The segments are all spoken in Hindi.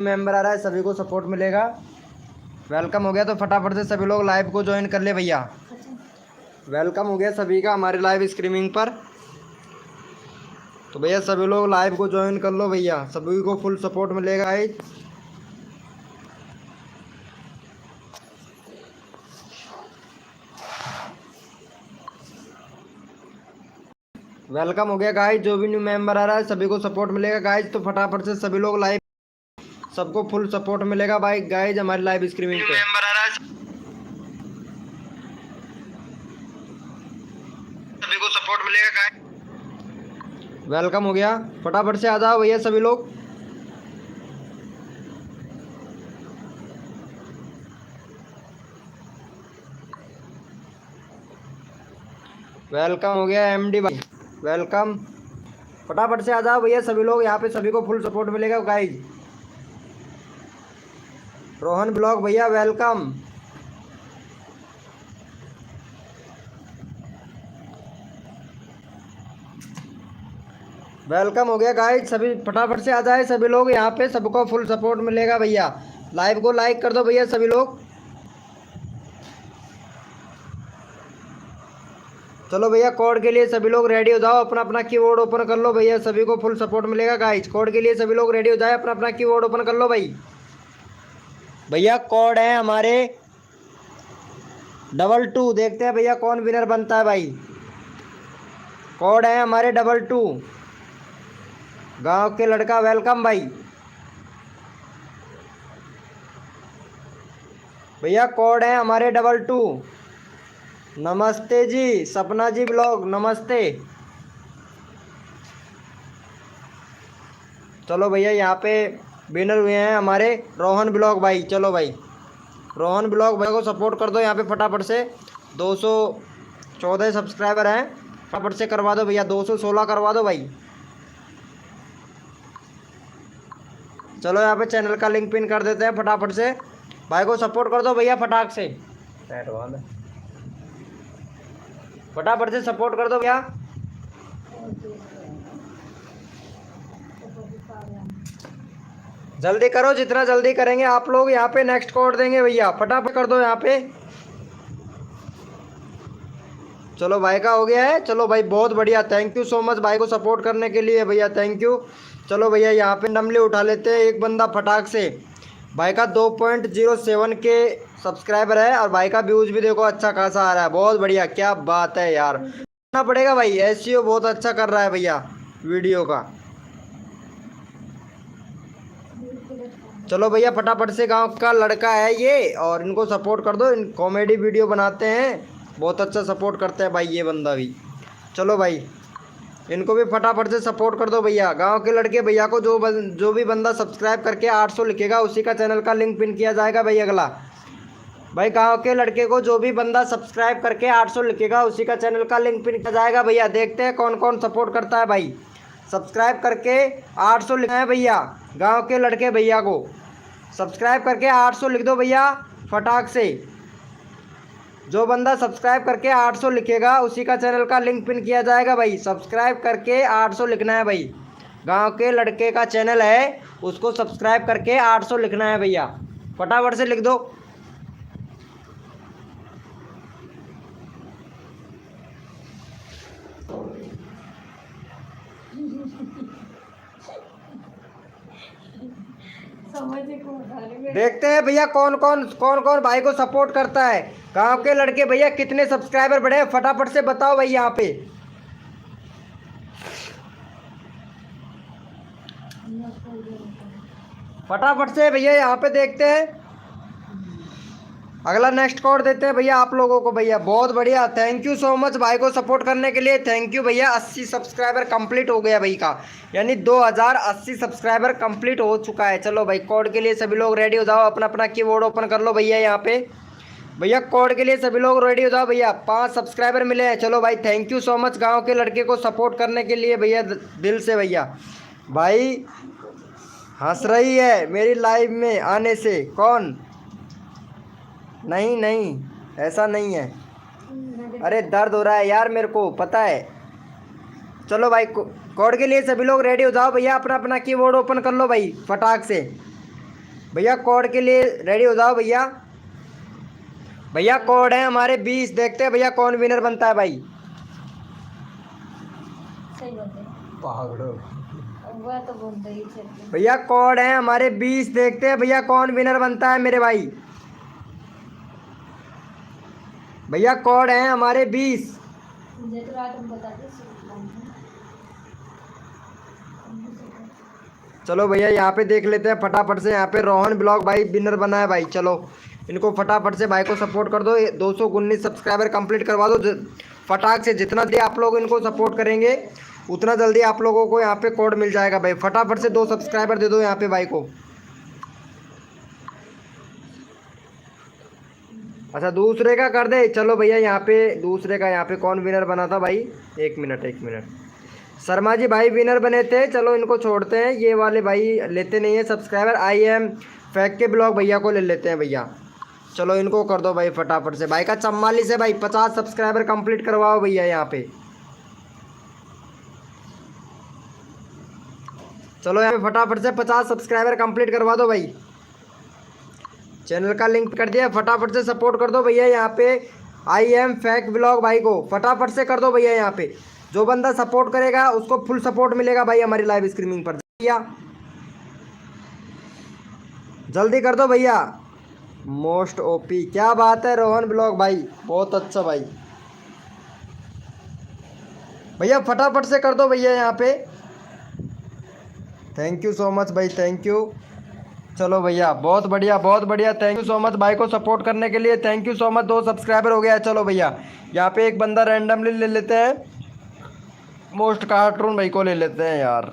मेंबर आ रहा है, सभी को सपोर्ट मिलेगा। वेलकम हो गया तो फटाफट से सभी लोग लाइव को ज्वाइन कर ले भैया। वेलकम हो गया सभी का हमारे लाइव स्ट्रीमिंग पर। तो भैया सभी लोग लाइव को ज्वाइन कर लो भैया, सभी को फुल सपोर्ट मिलेगा गाइस। वेलकम हो गया गाइस, जो भी न्यू मेंबर आ रहा है सभी को सपोर्ट मिलेगा गाइस। तो फटाफट से सभी लोग लाइव, सबको फुल सपोर्ट मिलेगा भाई गाइस हमारी लाइव स्ट्रीमिंग पे। मेंबर आ रहा है, सभी को सपोर्ट मिलेगा गाइस। वेलकम हो गया, फटाफट से आ जाओ भैया सभी लोग। वेलकम हो गया एमडी भाई, वेलकम। फटाफट से आ जाओ भैया सभी लोग, यहाँ पे सभी को फुल सपोर्ट मिलेगा गाइज। रोहन ब्लॉग भैया वेलकम। वेलकम हो गया गाइज, सभी फटाफट से आ जाए सभी लोग, यहाँ पे सबको फुल सपोर्ट मिलेगा भैया। लाइव को लाइक कर दो भैया सभी लोग। चलो भैया कोड के लिए सभी लोग रेडी हो जाओ, अपना अपना कीबोर्ड ओपन कर लो भैया, सभी को फुल सपोर्ट मिलेगा गाइज। कोड के लिए सभी लोग रेडी हो जाए, अपना अपना कीबोर्ड ओपन कर लो भाई। भैया कोड है हमारे 22, देखते हैं भैया कौन विनर बनता है भाई। कोड है हमारे 22, गांव के लड़का वेलकम भाई। भैया कोड है हमारे 22। नमस्ते जी सपना जी ब्लॉग नमस्ते। चलो भैया यहाँ पे विनर हुए हैं हमारे रोहन ब्लॉग भाई। चलो भाई रोहन ब्लॉग भाई को सपोर्ट कर दो यहाँ पे फटाफट से। 214 सब्सक्राइबर हैं, फटाफट से करवा दो भैया, 216 करवा दो भाई। चलो यहाँ पे चैनल का लिंक पिन कर देते हैं, फटाफट से भाई को सपोर्ट कर दो भैया फटाक से। फटाफट से सपोर्ट कर दो भैया। जल्दी करो, जितना जल्दी करेंगे आप लोग यहाँ पे नेक्स्ट कोड देंगे भैया, फटाफट कर दो यहाँ पे। चलो भाई का हो गया है, चलो भाई बहुत बढ़िया, थैंक यू सो मच भाई को सपोर्ट करने के लिए भैया, थैंक यू। चलो भैया यहाँ पे नंबले उठा लेते हैं एक बंदा फटाक से। भाई का 2.07 के सब्सक्राइबर है और भाई का व्यूज भी देखो अच्छा खासा आ रहा है, बहुत बढ़िया, क्या बात है यार। करना पड़ेगा भाई, एसईओ बहुत अच्छा कर रहा है भैया वीडियो का। चलो भैया फटाफट से, गांव का लड़का है ये और इनको सपोर्ट कर दो, इन कॉमेडी वीडियो बनाते हैं, बहुत अच्छा सपोर्ट करते हैं भाई ये बंदा भी। चलो भाई इनको भी फटाफट से सपोर्ट कर दो भैया। गांव के लड़के भैया को जो भी बंदा सब्सक्राइब करके 800 लिखेगा उसी का चैनल का लिंक पिन किया जाएगा भाई। अगला भाई गांव के लड़के को जो भी बंदा सब्सक्राइब करके 800 लिखेगा उसी का चैनल का लिंक पिन किया जाएगा भैया। देखते हैं कौन कौन सपोर्ट करता है भाई। सब्सक्राइब करके 800 लिखना है भैया, गाँव के लड़के भैया को सब्सक्राइब करके 800 लिख दो भैया फटाक से। जो बंदा सब्सक्राइब करके 800 लिखेगा उसी का चैनल का लिंक पिन किया जाएगा भाई। सब्सक्राइब करके 800 लिखना है भाई, गांव के लड़के का चैनल है उसको सब्सक्राइब करके 800 लिखना है भैया, फटाफट से लिख दो। देखते हैं भैया कौन कौन भाई को सपोर्ट करता है। गांव के लड़के भैया कितने सब्सक्राइबर बढ़े फटाफट से बताओ भाई यहाँ पे। फटाफट से भैया यहाँ पे देखते हैं, अगला नेक्स्ट कोड देते हैं भैया आप लोगों को भैया। बहुत बढ़िया, थैंक यू सो मच भाई को सपोर्ट करने के लिए, थैंक यू भैया। 80 सब्सक्राइबर कंप्लीट हो गया भाई का, यानी 2080 सब्सक्राइबर कंप्लीट हो चुका है। चलो भाई कोड के लिए सभी लोग रेडी हो जाओ, अपना अपना कीबोर्ड ओपन कर लो भैया यहाँ पे। भैया कोड के लिए सभी लोग रेडी हो जाओ भैया, 5 सब्सक्राइबर मिले हैं। चलो भाई थैंक यू सो मच गाँव के लड़के को सपोर्ट करने के लिए भैया, दिल से भैया। भाई हंस रही है मेरी लाइव में आने से, कौन? नहीं नहीं ऐसा नहीं है, अरे दर्द हो रहा है यार मेरे को पता है। चलो भाई कोड के लिए सभी लोग रेडी हो जाओ भैया, अपना अपना कीबोर्ड ओपन कर लो भाई फटाक से। भैया कोड के लिए रेडी हो जाओ भैया। भैया कोड है हमारे 20, देखते हैं भैया कौन विनर बनता है भाई। सही बात है। पागल वह तो बोल रही है। भैया कोड है हमारे 20, देखते हैं भैया कौन विनर बनता है मेरे भाई। भैया कोड है हमारे 20। मुझे तो रात में बता दे। चलो भैया यहाँ पे देख लेते हैं फटाफट से। यहाँ पे रोहन ब्लॉग भाई विनर बना है भाई। चलो इनको फटाफट से भाई को सपोर्ट कर दो। 219 सब्सक्राइबर कंप्लीट करवा दो फटाक से। जितना जल्दी आप लोग इनको सपोर्ट करेंगे उतना जल्दी आप लोगों को यहाँ पे कोड मिल जाएगा भाई। फटाफट से 2 सब्सक्राइबर दे दो यहाँ पे भाई को। अच्छा दूसरे का कर दे। चलो भैया यहाँ पे दूसरे का, यहाँ पे कौन विनर बना था भाई? 1 मिनट। शर्मा जी भाई विनर बने थे। चलो इनको छोड़ते हैं, ये वाले भाई लेते नहीं है सब्सक्राइबर। आई एम फैक के ब्लॉग भैया को ले लेते हैं भैया। चलो इनको कर दो भाई फटाफट से। भाई का 44 है भाई, 50 सब्सक्राइबर कंप्लीट करवाओ भैया यहाँ पे। चलो यहाँ पे फटाफट से 50 सब्सक्राइबर कंप्लीट करवा दो भाई। चैनल का लिंक कर दिया, फटाफट से सपोर्ट कर दो भैया यहाँ पे। आई एम फैक ब्लॉग भाई को फटाफट से कर दो भैया यहाँ पे। जो बंदा सपोर्ट करेगा उसको फुल सपोर्ट मिलेगा भाई हमारी लाइव स्ट्रीमिंग पर। भैया जल्दी कर दो भैया। मोस्ट ओपी, क्या बात है रोहन ब्लॉग भाई, बहुत अच्छा भाई। भैया फटाफट से कर दो भैया यहाँ पे। थैंक यू सो मच भाई, थैंक यू। चलो भैया बहुत बढ़िया, थैंक यू सो मच भाई को सपोर्ट करने के लिए। Thank you so much, 2 subscriber हो गया है। चलो भैया यहाँ पे एक बंदा रैंडमली ले लेते हैं, मोस्ट कार्टून भाई को ले लेते हैं यार।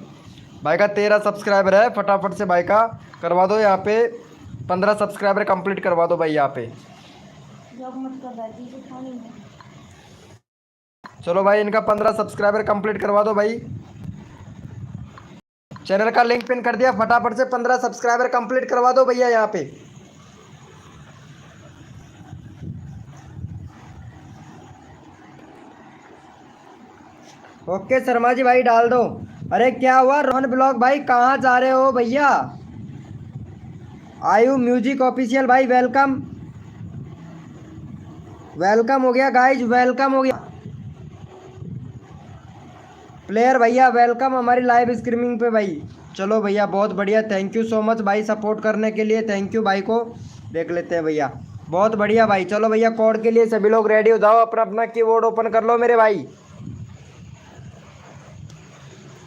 भाई का 13 सब्सक्राइबर है, फटाफट से भाई का करवा दो यहाँ पे। 15 सब्सक्राइबर कंप्लीट करवा दो भाई यहाँ पे। चलो भाई इनका 15 सब्सक्राइबर कंप्लीट करवा दो भाई। चैनल का लिंक पिन कर दिया, फटाफट से 15 सब्सक्राइबर कंप्लीट करवा दो भैया यहाँ पे। ओके शर्मा जी भाई डाल दो। अरे क्या हुआ रोहन ब्लॉग भाई, कहाँ जा रहे हो भैया? आयु म्यूजिक ऑफिशियल भाई वेलकम, वेलकम हो गया गाइज, वेलकम हो गया। प्लेयर भैया वेलकम हमारी लाइव स्ट्रीमिंग पे भाई। चलो भैया बहुत बढ़िया, थैंक यू सो मच भाई सपोर्ट करने के लिए। थैंक यू भाई को देख लेते हैं भैया, बहुत बढ़िया भाई। चलो भैया कोड के लिए सभी लोग रेडी हो जाओ, अपना अपना कीबोर्ड ओपन कर लो मेरे भाई।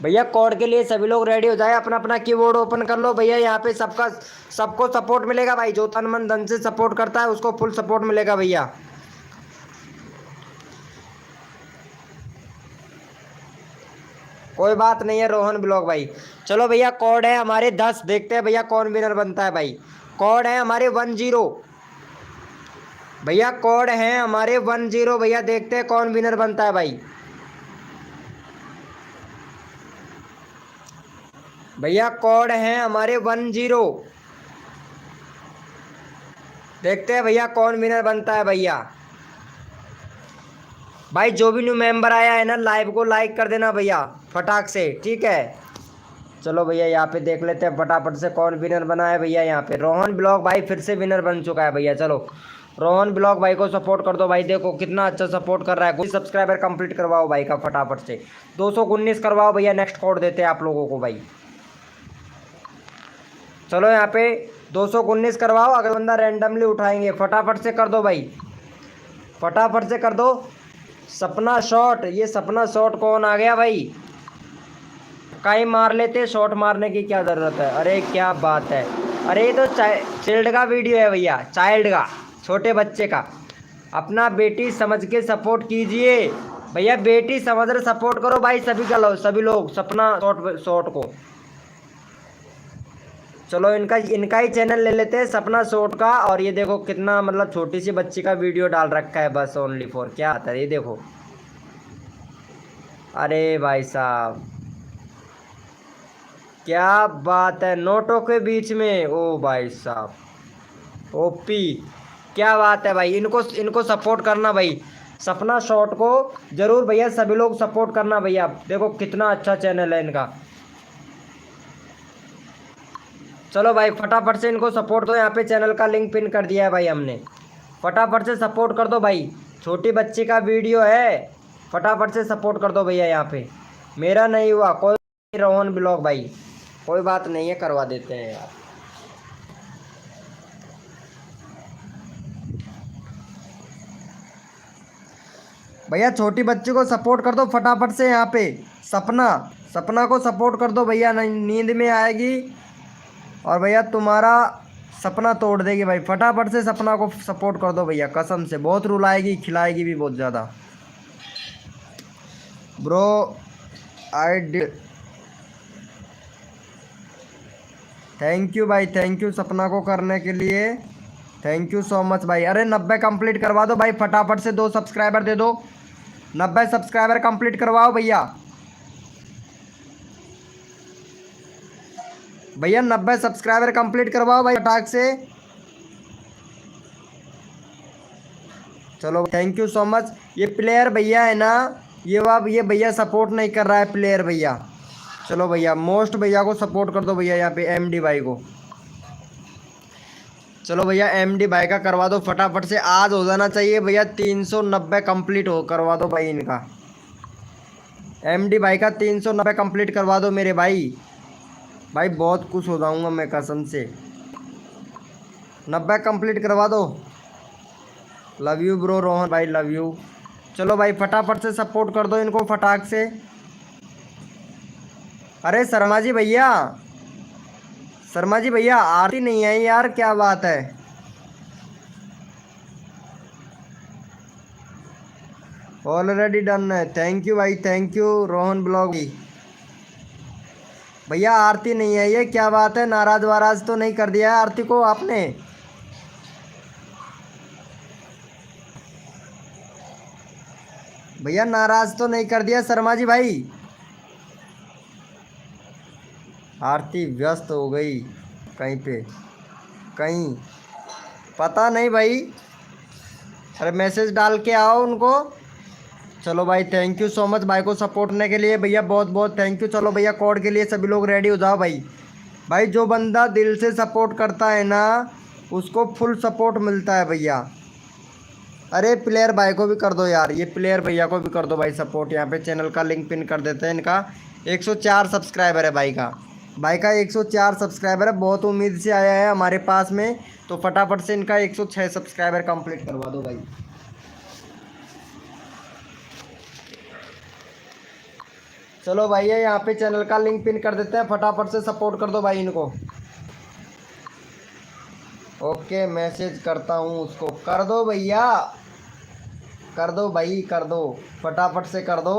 भैया कोड के लिए सभी लोग रेडी हो जाए, अपना अपना कीबोर्ड ओपन कर लो भैया। यहाँ पे सबको सपोर्ट मिलेगा भाई। जो तन मन धन से सपोर्ट करता है उसको फुल सपोर्ट मिलेगा भैया। कोई बात नहीं है रोहन ब्लॉग भाई। चलो भैया कोड है हमारे 10, देखते हैं भैया कौन विनर बनता है भाई। कोड है हमारे 10 भैया, कोड है हमारे 10 भैया। देखते हैं कौन विनर बनता है भाई। भैया कोड है हमारे 10, देखते हैं भैया कौन विनर बनता है भैया। भाई जो भी न्यू मेंबर आया है ना लाइव को लाइक कर देना भैया फटाक से, ठीक है। चलो भैया यहाँ पे देख लेते हैं फटाफट से कौन विनर बना है भैया। यहाँ पे रोहन ब्लॉग भाई फिर से विनर बन चुका है भैया। चलो रोहन ब्लॉग भाई को सपोर्ट कर दो भाई, देखो कितना अच्छा सपोर्ट कर रहा है। कोई सब्सक्राइबर कंप्लीट करवाओ भाई का फटाफट से, 219 करवाओ भैया। नेक्स्ट कोड देते हैं आप लोगों को भाई। चलो यहाँ पे 219 करवाओ, अगर बंदा रैंडमली उठाएंगे। फटाफट से कर दो भाई, फटाफट से कर दो। सपना शॉट, ये सपना शॉट कौन आ गया भाई? कहीं मार लेते, शॉट मारने की क्या ज़रूरत है? अरे क्या बात है, अरे ये तो चाइल्ड का वीडियो है भैया, चाइल्ड का, छोटे बच्चे का। अपना बेटी समझ के सपोर्ट कीजिए भैया, बेटी समझ रहे सपोर्ट करो भाई सभी लोग सपना शॉट को। चलो इनका ही चैनल ले लेते हैं सपना शॉट का। और ये देखो कितना मतलब छोटी सी बच्ची का वीडियो डाल रखा है, बस ओनली फॉर, क्या आता है ये देखो। अरे भाई साहब क्या बात है, नोटों के बीच में, ओ भाई साहब ओपी, क्या बात है भाई। इनको सपोर्ट करना भाई, सपना शॉट को जरूर भैया सभी लोग सपोर्ट करना भैया। देखो कितना अच्छा चैनल है इनका। चलो भाई फटाफट से इनको सपोर्ट दो, यहाँ पे चैनल का लिंक पिन कर दिया है भाई हमने, फटाफट से सपोर्ट कर दो भाई। छोटी बच्ची का वीडियो है, फटाफट से सपोर्ट कर दो भैया। यहाँ पे मेरा नहीं हुआ कोई, रोहन ब्लॉग भाई, कोई बात नहीं है, करवा देते हैं यार। भैया छोटी बच्ची को सपोर्ट कर दो फटाफट से। यहाँ पे सपना, सपना को सपोर्ट कर दो भैया, नींद में आएगी और भैया तुम्हारा सपना तोड़ देगी भाई। फटाफट से सपना को सपोर्ट कर दो भैया, कसम से बहुत रुलाएगी, खिलाएगी भी बहुत ज़्यादा। Bro I did, thank you भाई, थैंक यू सपना को करने के लिए, थैंक यू सो मच भाई। अरे 90 कंप्लीट करवा दो भाई फटाफट से, 2 सब्सक्राइबर दे दो, 90 सब्सक्राइबर कंप्लीट करवाओ भैया। भैया 90 सब्सक्राइबर कंप्लीट करवाओ भाई फटाक से। चलो थैंक यू सो मच। ये प्लेयर भैया है ना, ये भैया सपोर्ट नहीं कर रहा है प्लेयर भैया। चलो भैया मोस्ट भैया को सपोर्ट कर दो भैया, यहाँ पे एमडी भाई को। चलो भैया एमडी भाई का करवा दो फटाफट से, आज हो जाना चाहिए भैया 390 कंप्लीट हो, करवा दो भाई इनका। एमडी भाई का 390 कंप्लीट करवा दो मेरे भाई, भाई बहुत खुश हो जाऊंगा मैं कसम से। 90 कंप्लीट करवा दो। लव यू ब्रो रोहन भाई, लव यू। चलो भाई फटाफट से सपोर्ट कर दो इनको फटाक से। अरे शर्मा जी भैया, शर्मा जी भैया आरती नहीं है यार, क्या बात है। ऑलरेडी डन है, थैंक यू भाई, थैंक यू रोहन ब्लॉग भैया। आरती नहीं है ये, क्या बात है, नाराज वाराज तो नहीं कर दिया है आरती को आपने। भैया नाराज तो नहीं कर दिया शर्मा जी भाई। आरती व्यस्त हो गई कहीं पे, कहीं पता नहीं भाई। अरे मैसेज डाल के आओ उनको। चलो भाई थैंक यू सो मच भाई को सपोर्ट करने के लिए भैया, बहुत बहुत थैंक यू। चलो भैया कोड के लिए सभी लोग रेडी हो जाओ भाई। भाई जो बंदा दिल से सपोर्ट करता है ना, उसको फुल सपोर्ट मिलता है भैया। अरे प्लेयर भाई को भी कर दो यार, ये प्लेयर भैया को भी कर दो भाई सपोर्ट। यहाँ पे चैनल का लिंक पिन कर देते हैं इनका। 104 सब्सक्राइबर है भाई का, भाई का 104 सब्सक्राइबर है, बहुत उम्मीद से आया है हमारे पास में, तो फटाफट से इनका 106 सब्सक्राइबर कंप्लीट करवा दो भाई। चलो भैया यहाँ पे चैनल का लिंक पिन कर देते हैं, फटाफट से सपोर्ट कर दो भाई इनको। ओके मैसेज करता हूँ उसको, कर दो भैया, कर दो भाई, कर दो फटाफट से कर दो।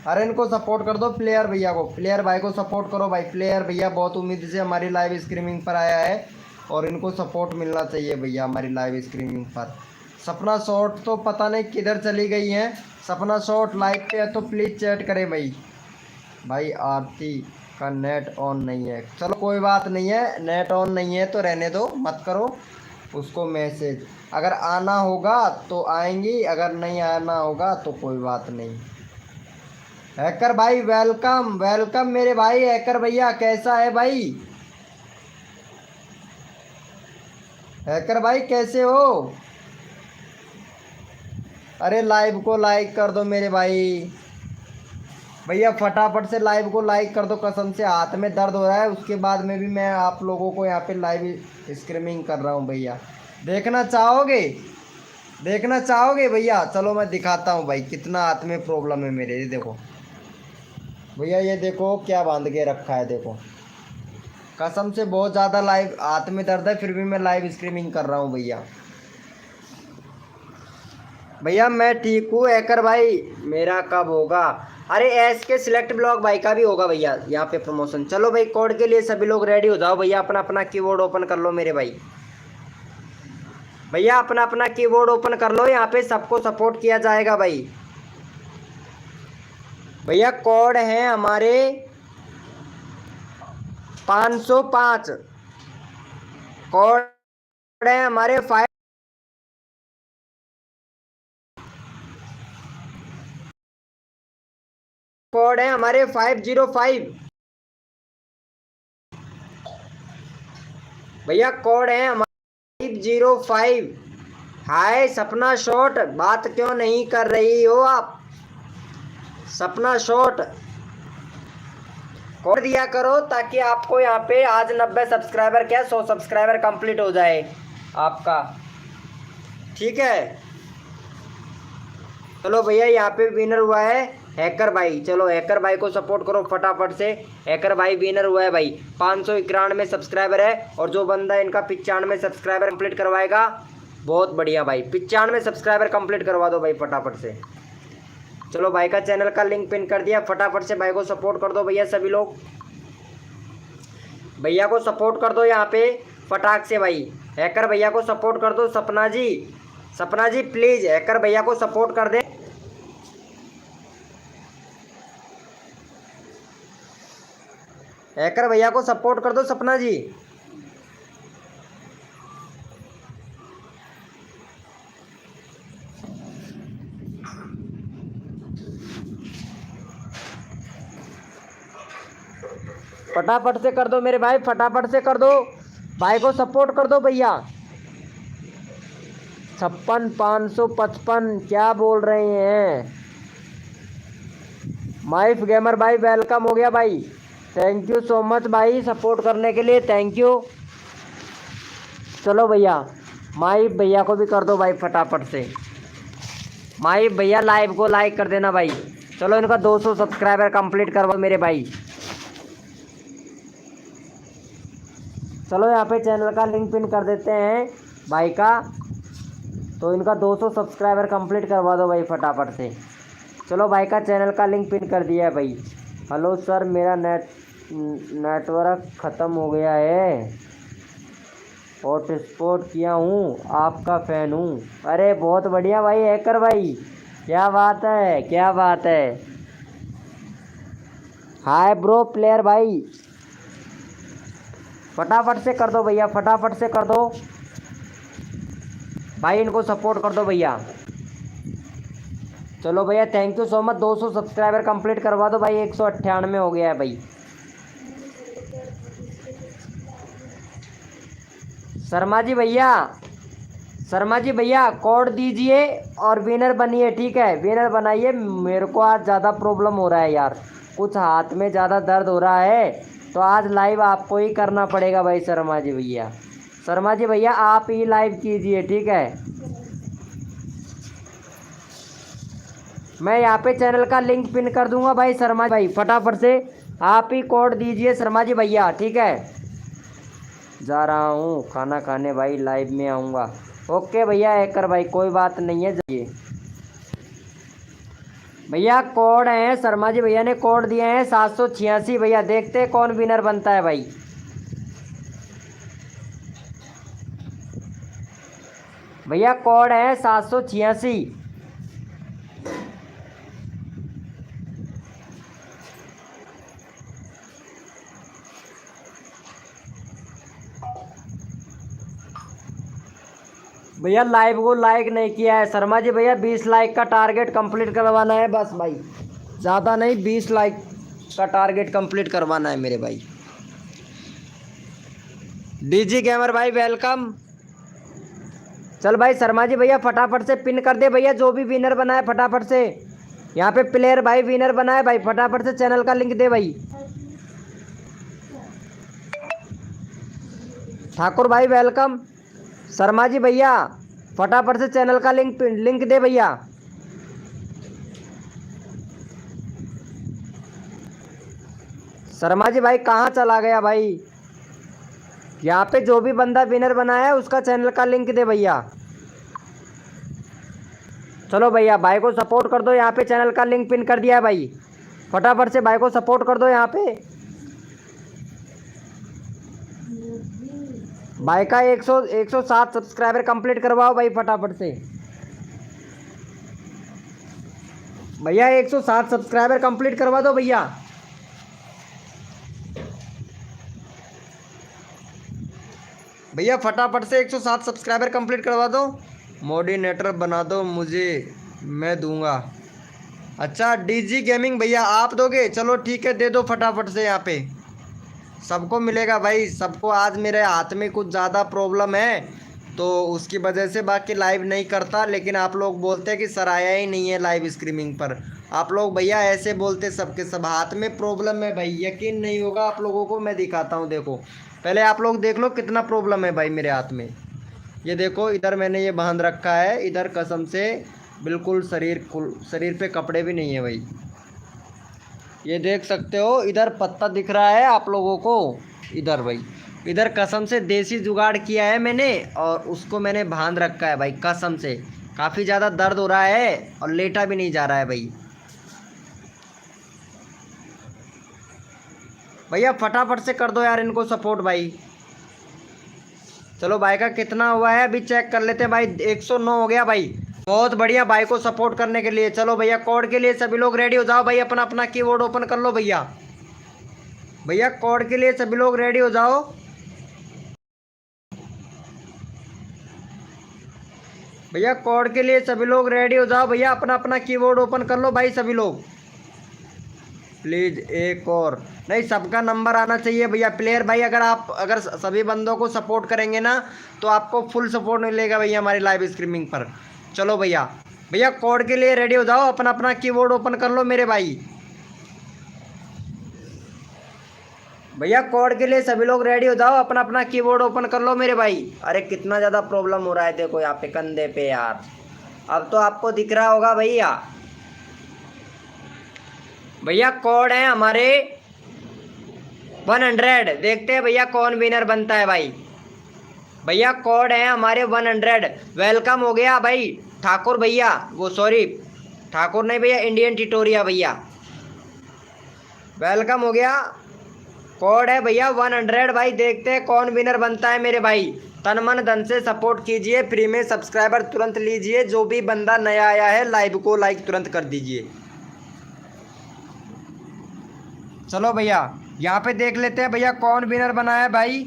अरे इनको सपोर्ट कर दो प्लेयर भैया को, प्लेयर भाई को सपोर्ट करो भाई। प्लेयर भैया बहुत उम्मीद से हमारी लाइव स्ट्रीमिंग पर आया है और इनको सपोर्ट मिलना चाहिए भैया हमारी लाइव स्ट्रीमिंग पर। सपना शॉट तो पता नहीं किधर चली गई हैं, सपना शॉट लाइव पे है तो प्लीज़ चैट करें भाई। भाई आरती का नेट ऑन नहीं है, चलो कोई बात नहीं है, नेट ऑन नहीं है तो रहने दो, मत करो उसको मैसेज। अगर आना होगा तो आएंगी, अगर नहीं आना होगा तो कोई बात नहीं। हैकर भाई वेलकम, वेलकम मेरे भाई हैकर भैया, कैसा है भाई? हैकर भाई कैसे हो? अरे लाइव को लाइक कर दो मेरे भाई, भैया फटाफट से लाइव को लाइक कर दो। कसम से हाथ में दर्द हो रहा है, उसके बाद में भी मैं आप लोगों को यहाँ पे लाइव स्ट्रीमिंग कर रहा हूँ भैया। देखना चाहोगे, देखना चाहोगे भैया? चलो मैं दिखाता हूँ भाई कितना हाथ में प्रॉब्लम है मेरे। ये देखो भैया, ये देखो क्या बांध के रखा है, देखो कसम से बहुत ज़्यादा लाइव हाथ में दर्द है, फिर भी मैं लाइव स्ट्रीमिंग कर रहा हूँ भैया। भैया मैं ठीक हूँ हैकर भाई, मेरा कब होगा? अरे एस के सिलेक्ट ब्लॉग भाई का भी होगा भैया यहाँ पे प्रमोशन। चलो भाई कोड के लिए सभी लोग रेडी हो जाओ भैया, अपना अपना कीबोर्ड ओपन कर लो मेरे भाई। भैया अपना अपना कीबोर्ड ओपन कर लो, यहाँ पे सबको सपोर्ट किया जाएगा भाई। भैया कोड है हमारे 505, कोड है हमारे 5, कोड है हमारे 505। भैया कोड है हमारा 505। हाय सपना शॉट, बात क्यों नहीं कर रही हो आप? सपना शॉट कोड दिया करो ताकि आपको यहाँ पे आज 90 सब्सक्राइबर क्या 100 सब्सक्राइबर कंप्लीट हो जाए आपका, ठीक है। चलो भैया यहाँ पे विनर हुआ है हैकर भाई। चलो हैकर भाई को सपोर्ट करो फटाफट से। हैकर भाई विनर हुआ है भाई, 591 सब्सक्राइबर है। और जो बंदा इनका 95 सब्सक्राइबर कंप्लीट करवाएगा, बहुत बढ़िया भाई, 95 सब्सक्राइबर कंप्लीट करवा दो भाई फटाफट से। चलो भाई का चैनल का लिंक पिन कर दिया, फटाफट से भाई को सपोर्ट कर दो भैया सभी लोग। भैया को सपोर्ट कर दो यहाँ पे फटाक से भाई। हैकर भैया को सपोर्ट कर दो। सपना जी, सपना जी प्लीज़ हैकर भैया को सपोर्ट कर दे। हैकर भैया को सपोर्ट कर दो सपना जी। फटाफट से कर दो मेरे भाई, फटाफट से कर दो, भाई को सपोर्ट कर दो भैया। 56,555 क्या बोल रहे हैं? माइफ गेमर भाई वेलकम हो गया भाई, थैंक यू सो मच भाई सपोर्ट करने के लिए, थैंक यू। चलो भैया माइफ भैया को भी कर दो भाई फटाफट से। माइफ भैया लाइव को लाइक कर देना भाई। चलो इनका 200 सब्सक्राइबर कंप्लीट करवाओ मेरे भाई। चलो यहाँ पे चैनल का लिंक पिन कर देते हैं भाई का, तो इनका 200 सब्सक्राइबर कंप्लीट करवा दो भाई फटाफट से। चलो भाई का चैनल का लिंक पिन कर दिया है भाई। हेलो सर, मेरा नेटवर्क ख़त्म हो गया है, हॉटस्पॉट किया हूँ, आपका फ़ैन हूँ। अरे बहुत बढ़िया भाई हैकर भाई, क्या बात है, क्या बात है। हाय ब्रो प्लेयर भाई, फटाफट से कर दो भैया, फटाफट से कर दो भाई, इनको सपोर्ट कर दो भैया। चलो भैया thank you so much, 200 subscriber complete करवा दो भाई। 198 हो गया है भाई। शर्मा जी भैया, शर्मा जी भैया कोड दीजिए और विनर बनिए, ठीक है, विनर बनाइए। मेरे को आज ज़्यादा प्रॉब्लम हो रहा है यार, कुछ हाथ में ज़्यादा दर्द हो रहा है, तो आज लाइव आपको ही करना पड़ेगा भाई शर्मा जी भैया। शर्मा जी भैया आप ही लाइव कीजिए, ठीक है। मैं यहाँ पे चैनल का लिंक पिन कर दूंगा भाई। शर्मा भाई फटाफट से आप ही कोड दीजिए शर्मा जी भैया, ठीक है। जा रहा हूँ खाना खाने भाई, लाइव में आऊँगा। ओके भैया हैकर भाई कोई बात नहीं है, जाइए भैया। कोड है शर्मा जी भैया ने कोड दिए हैं 786 भैया, देखते हैं कौन विनर बनता है भाई। भैया कोड है 786। भैया लाइव को लाइक नहीं किया है शर्मा जी भैया, 20 लाइक का टारगेट कंप्लीट करवाना है बस भाई, ज़्यादा नहीं, 20 लाइक का टारगेट कंप्लीट करवाना है मेरे भाई। डीजी गेमर भाई वेलकम। चल भाई शर्मा जी भैया फटाफट से पिन कर दे भैया, जो भी विनर बना है फटाफट से। यहाँ पे प्लेयर भाई विनर बना है भाई, फटाफट से चैनल का लिंक दे भाई। ठाकुर भाई वेलकम। शर्मा जी भैया फटाफट से चैनल का लिंक दे भैया। शर्मा जी भाई कहाँ चला गया भाई? यहाँ पे जो भी बंदा विनर बना है उसका चैनल का लिंक दे भैया। चलो भैया भाई को सपोर्ट कर दो, यहाँ पे चैनल का लिंक पिन कर दिया है भाई, फटाफट से भाई को सपोर्ट कर दो। यहाँ पे भाई का 107 सब्सक्राइबर कंप्लीट करवाओ भाई फटाफट से। भैया 107 सब्सक्राइबर कंप्लीट करवा दो भैया। भैया फटाफट से 107 सब्सक्राइबर कंप्लीट करवा दो। मॉडिनेटर बना दो मुझे, मैं दूंगा। अच्छा डीजी गेमिंग भैया आप दोगे? चलो ठीक है दे दो फटाफट से यहाँ पे। सबको मिलेगा भाई, सबको। आज मेरे हाथ में कुछ ज़्यादा प्रॉब्लम है तो उसकी वजह से बाकी लाइव नहीं करता, लेकिन आप लोग बोलते हैं कि सर आया ही नहीं है लाइव स्ट्रीमिंग पर। आप लोग भैया ऐसे बोलते सबके सब, हाथ में प्रॉब्लम है भाई, यकीन नहीं होगा आप लोगों को। मैं दिखाता हूँ, देखो पहले आप लोग देख लो कितना प्रॉब्लम है भाई मेरे हाथ में। ये देखो इधर मैंने ये बांध रखा है, इधर कसम से बिल्कुल शरीर पे कपड़े भी नहीं है भाई। ये देख सकते हो इधर पत्ता दिख रहा है आप लोगों को, इधर भाई, इधर कसम से देसी जुगाड़ किया है मैंने और उसको मैंने बांध रखा है भाई। कसम से काफ़ी ज़्यादा दर्द हो रहा है और लेटा भी नहीं जा रहा है भाई। भैया फटाफट से कर दो यार इनको सपोर्ट भाई। चलो भाई का कितना हुआ है अभी चेक कर लेते हैं भाई। 109 हो गया भाई, बहुत बढ़िया। भाई को सपोर्ट करने के लिए चलो भैया, कोड के लिए सभी लोग रेडी हो जाओ भाई। अपना अपना कीबोर्ड ओपन कर लो भैया। भैया कोड के लिए सभी लोग रेडी हो जाओ। भैया कोड के लिए सभी लोग रेडी हो जाओ भैया, अपना अपना कीबोर्ड ओपन कर लो भाई सभी लोग। प्लीज़ एक और नहीं, सबका नंबर आना चाहिए भैया। प्लेयर भाई अगर सभी बंदों को सपोर्ट करेंगे ना तो आपको फुल सपोर्ट मिलेगा भैया हमारी लाइव स्ट्रीमिंग पर। चलो भैया, भैया कोड के लिए रेडी हो जाओ, अपना अपना कीबोर्ड ओपन कर लो मेरे भाई। भैया कोड के लिए सभी लोग रेडी हो जाओ, अपना अपना कीबोर्ड ओपन कर लो मेरे भाई। अरे कितना ज़्यादा प्रॉब्लम हो रहा है देखो यहाँ पे कंधे पे यार। अब तो आपको दिख रहा होगा भैया। भैया कोड है हमारे 100। देखते हैं भैया कौन विनर बनता है भाई। भैया कोड है हमारे 100। वेलकम हो गया भाई ठाकुर भैया, वो सॉरी ठाकुर नहीं भैया, इंडियन टिटोरिया भैया, वेलकम हो गया। कोड है भैया 100 भाई। देखते हैं कौन विनर बनता है मेरे भाई। तन मन धन से सपोर्ट कीजिए, फ्री में सब्सक्राइबर तुरंत लीजिए। जो भी बंदा नया आया है लाइव को लाइक तुरंत कर दीजिए। चलो भैया यहाँ पे देख लेते हैं भैया कौन विनर बना है भाई।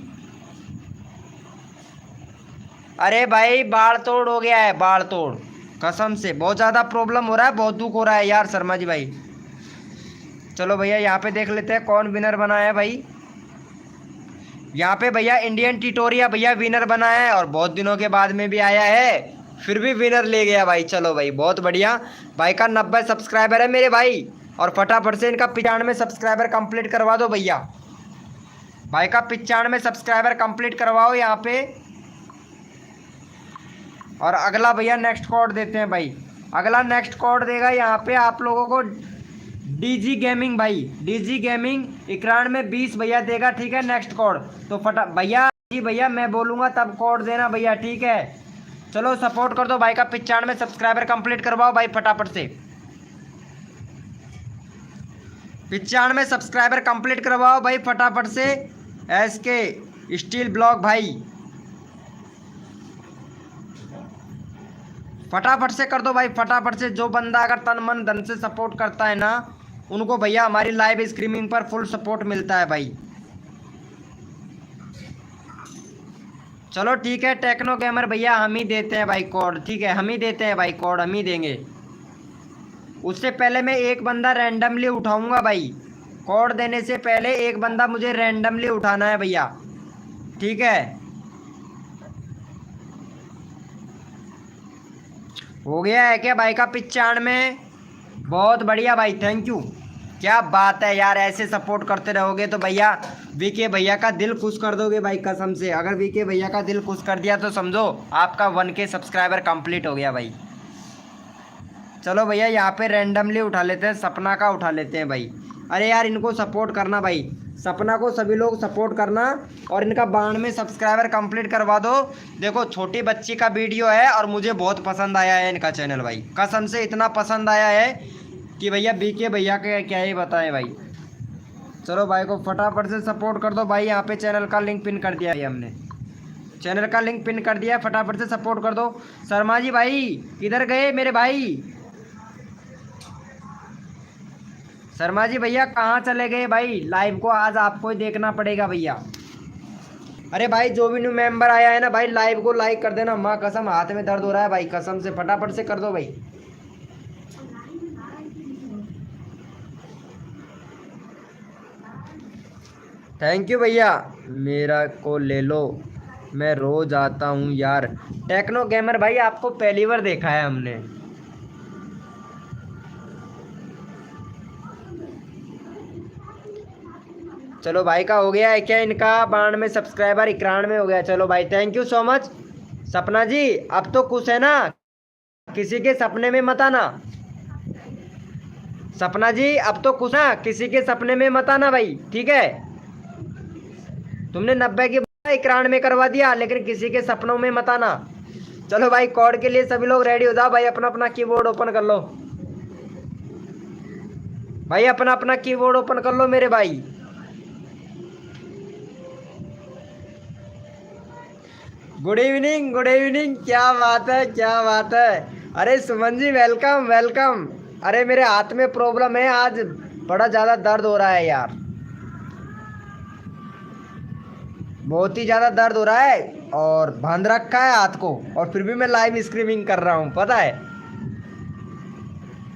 अरे भाई बाढ़ तोड़ हो गया है, बाढ़ तोड़। कसम से बहुत ज़्यादा प्रॉब्लम हो रहा है, बहुत दुख हो रहा है यार शर्मा जी भाई। चलो भैया यहाँ पे देख लेते हैं कौन विनर बना है भाई। यहाँ पे भैया इंडियन टिटोरिया भैया विनर बना है और बहुत दिनों के बाद में भी आया है, फिर भी विनर ले गया भाई। चलो भाई बहुत बढ़िया। भाई का 90 सब्सक्राइबर है मेरे भाई और फटाफट से इनका 95 सब्सक्राइबर कंप्लीट करवा दो भैया। भाई का 95 सब्सक्राइबर कंप्लीट करवाओ यहाँ पे। और अगला भैया नेक्स्ट कोड देते हैं भाई। अगला नेक्स्ट कोड देगा यहाँ पे आप लोगों को डीजी गेमिंग भाई, डीजी गेमिंग 9120 भैया देगा, ठीक है। नेक्स्ट कोड तो फटा भैया जी, भैया मैं बोलूँगा तब कोड देना भैया, ठीक है। चलो सपोर्ट कर दो भाई का 95 सब्सक्राइबर कंप्लीट करवाओ भाई फटाफट से। 95 सब्सक्राइबर कंप्लीट करवाओ भाई फटाफट से। SK स्टील ब्लॉक भाई फटाफट से कर दो भाई, फटाफट से। जो बंदा अगर तन मन धन से सपोर्ट करता है ना उनको भैया हमारी लाइव स्ट्रीमिंग पर फुल सपोर्ट मिलता है भाई। चलो ठीक है टेक्नो गेमर भैया, हम ही देते हैं भाई कोड, ठीक है हम ही देते हैं भाई कोड, हम ही देंगे। उससे पहले मैं एक बंदा रैंडमली उठाऊंगा भाई। कोड देने से पहले एक बंदा मुझे रैंडमली उठाना है भैया, ठीक है। हो गया है क्या भाई का 95? बहुत बढ़िया भाई, थैंक यू। क्या बात है यार, ऐसे सपोर्ट करते रहोगे तो भैया वीके भैया का दिल खुश कर दोगे भाई कसम से। अगर वीके भैया का दिल खुश कर दिया तो समझो आपका 1K सब्सक्राइबर कंप्लीट हो गया भाई। चलो भैया यहाँ पे रैंडमली उठा लेते हैं, सपना का उठा लेते हैं भाई। अरे यार इनको सपोर्ट करना भाई, सपना को सभी लोग सपोर्ट करना और इनका 92 सब्सक्राइबर कंप्लीट करवा दो। देखो छोटी बच्ची का वीडियो है और मुझे बहुत पसंद आया है इनका चैनल भाई, कसम से इतना पसंद आया है कि भैया बीके भैया के क्या ही बताएं भाई। चलो भाई को फटाफट से सपोर्ट कर दो भाई। यहाँ पे चैनल का लिंक पिन कर दिया है हमने, चैनल का लिंक पिन कर दिया है, फटाफट से सपोर्ट कर दो। शर्मा जी भाई किधर गए मेरे भाई? शर्मा जी भैया कहाँ चले गए भाई? लाइव को आज आपको ही देखना पड़ेगा भैया। अरे भाई जो भी न्यू मेंबर आया है ना भाई लाइव को लाइक कर देना। माँ कसम हाथ में दर्द हो रहा है भाई कसम से, फटाफट से कर दो भाई। थैंक यू भैया। मेरा को ले लो, मैं रोज आता हूँ यार। टेक्नो गेमर भाई आपको पहली बार देखा है हमने। चलो भाई का हो गया है क्या इनका 92 सब्सक्राइबर 91 हो गया। चलो भाई थैंक यू सो मच। सपना जी अब तो खुश है ना, किसी के सपने में मत आना। सपना जी अब तो खुश है, किसी के सपने में मत आना भाई, ठीक है। तुमने 90 की 91 करवा दिया, लेकिन किसी के सपनों में मत आना। चलो भाई कोड के लिए सभी लोग रेडी हो जाओ भाई, अपना अपना कीबोर्ड ओपन कर लो भाई, अपना अपना कीबोर्ड ओपन कर लो मेरे भाई। गुड इवनिंग गुड इवनिंग, क्या बात है क्या बात है। अरे सुमन जी वेलकम वेलकम। अरे मेरे हाथ में प्रॉब्लम है आज, बड़ा ज़्यादा दर्द हो रहा है यार, बहुत ही ज़्यादा दर्द हो रहा है और बांध रखा है हाथ को, और फिर भी मैं लाइव स्ट्रीमिंग कर रहा हूँ पता है।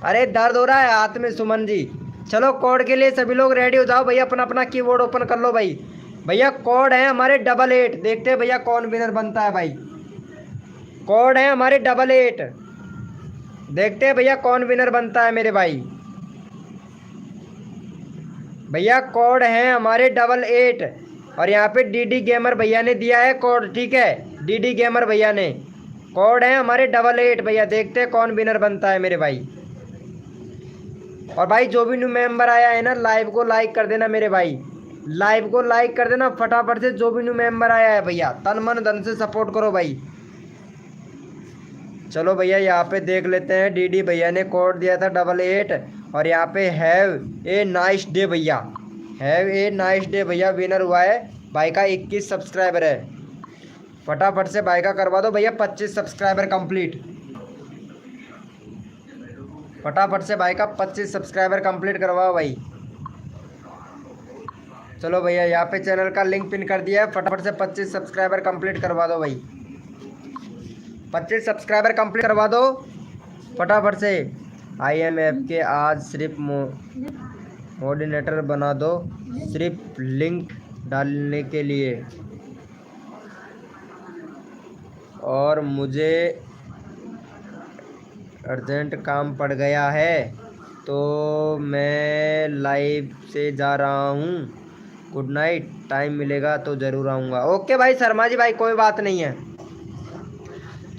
अरे दर्द हो रहा है हाथ में सुमन जी। चलो कोड के लिए सभी लोग रेडी हो जाओ भैया, अपना अपना कीबोर्ड ओपन कर लो भाई। भैया कोड है हमारे 88, देखते हैं भैया कौन विनर बनता है भाई। कोड है हमारे 88, देखते हैं भैया कौन विनर बनता है मेरे भाई। भैया कोड है हमारे 88, और यहाँ पे डीडी गेमर भैया ने दिया है कोड, ठीक है। डीडी गेमर भैया ने कोड है हमारे 88 भैया, देखते हैं कौन विनर बनता है मेरे भाई। और भाई जो भी न्यू मेंबर आया है ना, लाइव को लाइक कर देना मेरे भाई, लाइव को लाइक कर देना फटाफट से। जो भी न्यू मेंबर आया है भैया तन मन धन से सपोर्ट करो भाई। चलो भैया यहाँ पे देख लेते हैं, डीडी भैया ने कोड दिया था 88, और यहाँ पे हैव ए नाइस डे भैया, हैव ए नाइस डे भैया विनर हुआ है। भाई का 21 सब्सक्राइबर है, फटाफट से भाई का करवा दो भैया 25 सब्सक्राइबर कंप्लीट। फटाफट से भाई का 25 सब्सक्राइबर कंप्लीट करवाओ भाई। चलो भैया यहाँ पे चैनल का लिंक पिन कर दिया है, फटाफट से 25 सब्सक्राइबर कंप्लीट करवा दो भाई, 25 सब्सक्राइबर कंप्लीट करवा दो फटाफट से। IMF के आज सिर्फ मोडिनेटर बना दो, सिर्फ लिंक डालने के लिए, और मुझे अर्जेंट काम पड़ गया है तो मैं लाइव से जा रहा हूँ। गुड नाइट, टाइम मिलेगा तो ज़रूर आऊँगा। ओके भाई शर्मा जी भाई कोई बात नहीं है।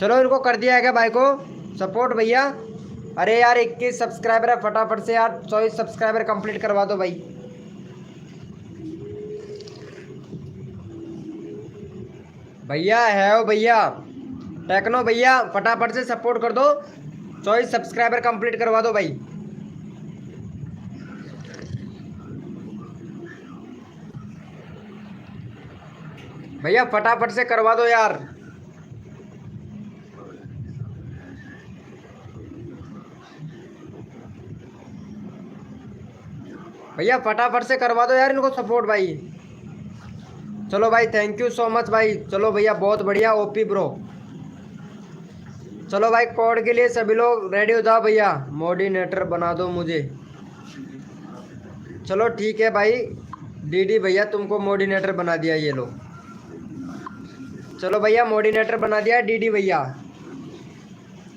चलो इनको कर दिया है क्या भाई को सपोर्ट भैया। अरे यार 21 सब्सक्राइबर है, फटाफट से यार 24 सब्सक्राइबर कंप्लीट करवा दो भाई। भैया है ओ भैया टेक्नो भैया, फटाफट से सपोर्ट कर दो, 24 सब्सक्राइबर कंप्लीट करवा दो भाई। भैया फटाफट से करवा दो यार। भैया फटाफट से करवा दो यार इनको सपोर्ट भाई। चलो भाई थैंक यू सो मच भाई। चलो भैया बहुत बढ़िया ओपी ब्रो। चलो भाई कोड के लिए सभी लोग रेडी हो जाओ भैया, मोडिनेटर बना दो मुझे। चलो ठीक है भाई, डीडी भैया तुमको मोडिनेटर बना दिया, ये लो। चलो भैया मोडिनेटर बना दिया डीडी भैया,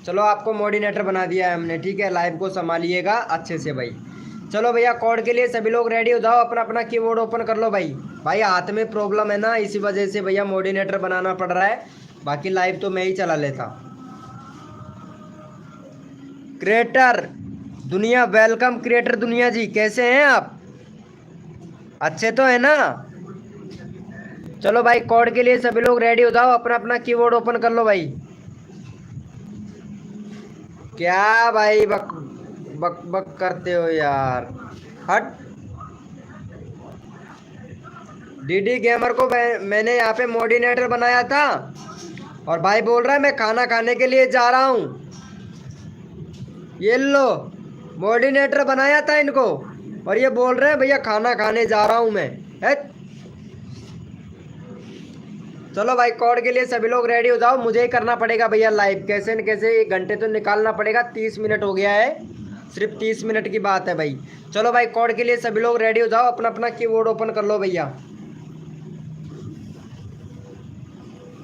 चलो आपको मोडिनेटर बना दिया है हमने, ठीक है। लाइव को संभालिएगा अच्छे से भाई। चलो भैया कोड के लिए सभी लोग रेडी हो जाओ, अपना अपना कीबोर्ड ओपन कर लो भाई। भाई हाथ में प्रॉब्लम है ना, इसी वजह से भैया मोडिनेटर बनाना पड़ रहा है, बाकी लाइव तो मैं ही चला लेता। क्रिएटर दुनिया वेलकम, क्रिएटर दुनिया जी कैसे हैं आप, अच्छे तो है ना। चलो भाई कोड के लिए सभी लोग रेडी हो जाओ, अपना अपना कीबोर्ड ओपन कर लो भाई। क्या भाई बक बक बक करते हो यार, हट। डीडी गेमर को मैंने यहाँ पे मोडिनेटर बनाया था, और भाई बोल रहा है मैं खाना खाने के लिए जा रहा हूँ। ये लो मोडिनेटर बनाया था इनको, और ये बोल रहे हैं भैया खाना खाने जा रहा हूँ मैं, है। चलो भाई कोड के लिए सभी लोग रेडी हो जाओ, मुझे ही करना पड़ेगा भैया लाइव, कैसे न कैसे 1 घंटे तो निकालना पड़ेगा। 30 मिनट हो गया है, सिर्फ 30 मिनट की बात है भाई। चलो भाई कोड के लिए सभी लोग रेडी हो जाओ, अपना अपना कीबोर्ड ओपन कर लो भैया।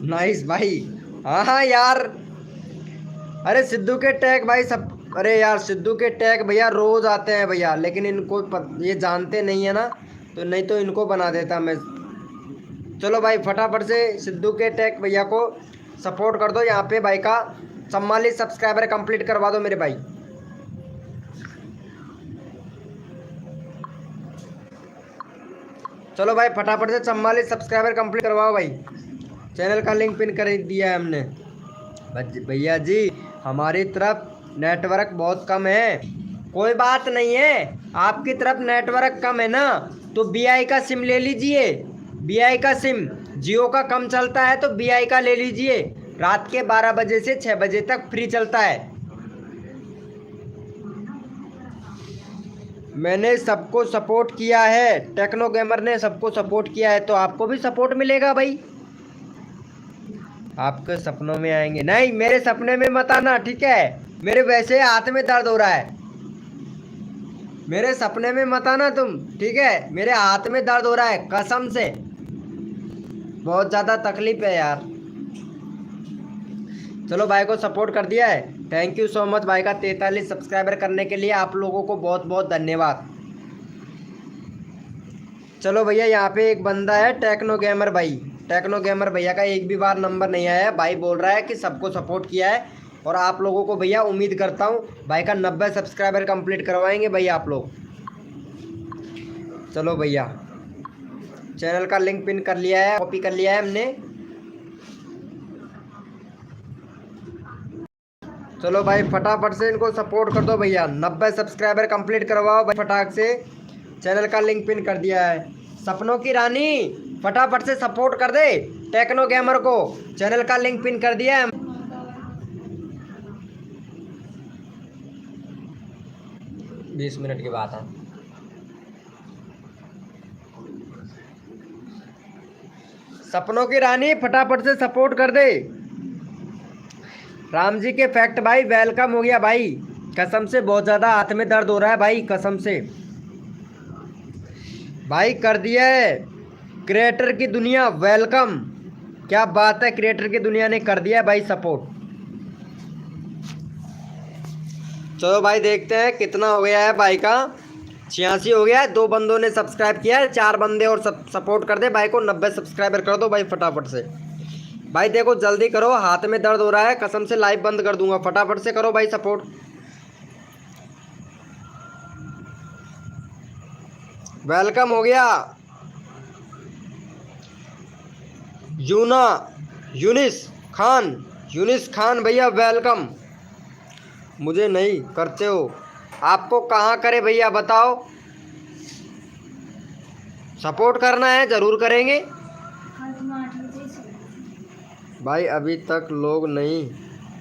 नाइस भाई। हाँ हाँ यार, अरे सिद्धू के टैग भाई सब, अरे यार सिद्धू के टैग भैया रोज आते हैं भैया, लेकिन इनको ये जानते नहीं है ना, तो नहीं तो इनको बना देता मैं। चलो भाई फटाफट से सिद्धू के टैग भैया को सपोर्ट कर दो, यहाँ पे भाई का 44 सब्सक्राइबर कंप्लीट करवा दो मेरे भाई। चलो भाई फटाफट से 44 सब्सक्राइबर कंप्लीट करवाओ भाई। चैनल का लिंक पिन कर दिया है हमने। भैया जी हमारी तरफ नेटवर्क बहुत कम है। कोई बात नहीं है, आपकी तरफ नेटवर्क कम है ना, तो बीआई का सिम ले लीजिए। बीआई का सिम जियो का कम चलता है तो बीआई का ले लीजिए। रात के 12 बजे से 6 बजे तक फ्री चलता है। मैंने सबको सपोर्ट किया है, टेक्नो गेमर ने सबको सपोर्ट किया है, तो आपको भी सपोर्ट मिलेगा भाई। आपके सपनों में आएंगे, नहीं मेरे सपने में मत आना, ठीक है। मेरे वैसे हाथ में दर्द हो रहा है, मेरे सपने में मत आना तुम, ठीक है। मेरे हाथ में दर्द हो रहा है कसम से, बहुत ज़्यादा तकलीफ है यार। चलो भाई को सपोर्ट कर दिया है, थैंक यू सो मच भाई का 43 सब्सक्राइबर करने के लिए, आप लोगों को बहुत बहुत धन्यवाद। चलो भैया यहाँ पे एक बंदा है टेक्नो गेमर भाई, टेक्नो गेमर भैया का एक भी बार नंबर नहीं आया है। भाई बोल रहा है कि सबको सपोर्ट किया है, और आप लोगों को भैया उम्मीद करता हूँ भाई का 90 सब्सक्राइबर कंप्लीट करवाएंगे भैया आप लोग। चलो भैया चैनल का लिंक पिन कर लिया है, कॉपी कर लिया है हमने। चलो भाई फटाफट से इनको सपोर्ट कर दो भैया, 90 सब्सक्राइबर कंप्लीट करवाओ भाई फटाक से। चैनल का लिंक पिन कर दिया है। सपनों की रानी फटाफट से सपोर्ट कर दे टेक्नो गेमर को, चैनल का लिंक पिन कर दिया है। 20 मिनट की बात है। सपनों की रानी फटाफट से सपोर्ट कर दे। राम जी के फैक्ट भाई वेलकम हो गया भाई, कसम से बहुत ज़्यादा हाथ में दर्द हो रहा है भाई, कसम से भाई कर दिया है। क्रिएटर की दुनिया वेलकम, क्या बात है, क्रिएटर की दुनिया ने कर दिया है भाई सपोर्ट। चलो भाई देखते हैं कितना हो गया है भाई का, 86 हो गया है। 2 बंदों ने सब्सक्राइब किया है, 4 बंदे और सपोर्ट कर दे भाई को, 90 सब्सक्राइबर कर दो भाई फटाफट से। भाई देखो जल्दी करो, हाथ में दर्द हो रहा है कसम से, लाइव बंद कर दूंगा, फटाफट से करो भाई सपोर्ट। वेलकम हो गया। यूनिस खान भैया वेलकम। मुझे नहीं करते हो, आपको कहाँ करे भैया बताओ, सपोर्ट करना है ज़रूर करेंगे भाई। अभी तक लोग नहीं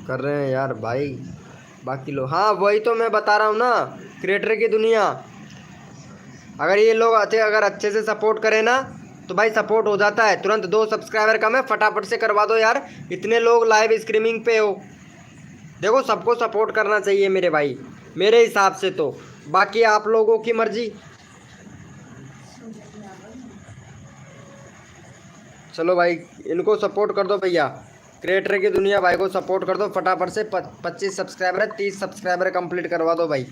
कर रहे हैं यार भाई, बाकी लोग, हाँ वही तो मैं बता रहा हूँ ना, क्रिएटर की दुनिया। अगर ये लोग अगर अच्छे से सपोर्ट करें ना तो भाई सपोर्ट हो जाता है तुरंत। 2 सब्सक्राइबर कम है, फटाफट से करवा दो यार, इतने लोग लाइव स्ट्रीमिंग पे हो। देखो सबको सपोर्ट करना चाहिए मेरे भाई, मेरे हिसाब से तो, बाकी आप लोगों की मर्जी। चलो भाई इनको सपोर्ट कर दो भैया, क्रिएटर की दुनिया भाई को सपोर्ट कर दो फटाफट से। 25 सब्सक्राइबर है, 30 सब्सक्राइबर कंप्लीट करवा दो भाई।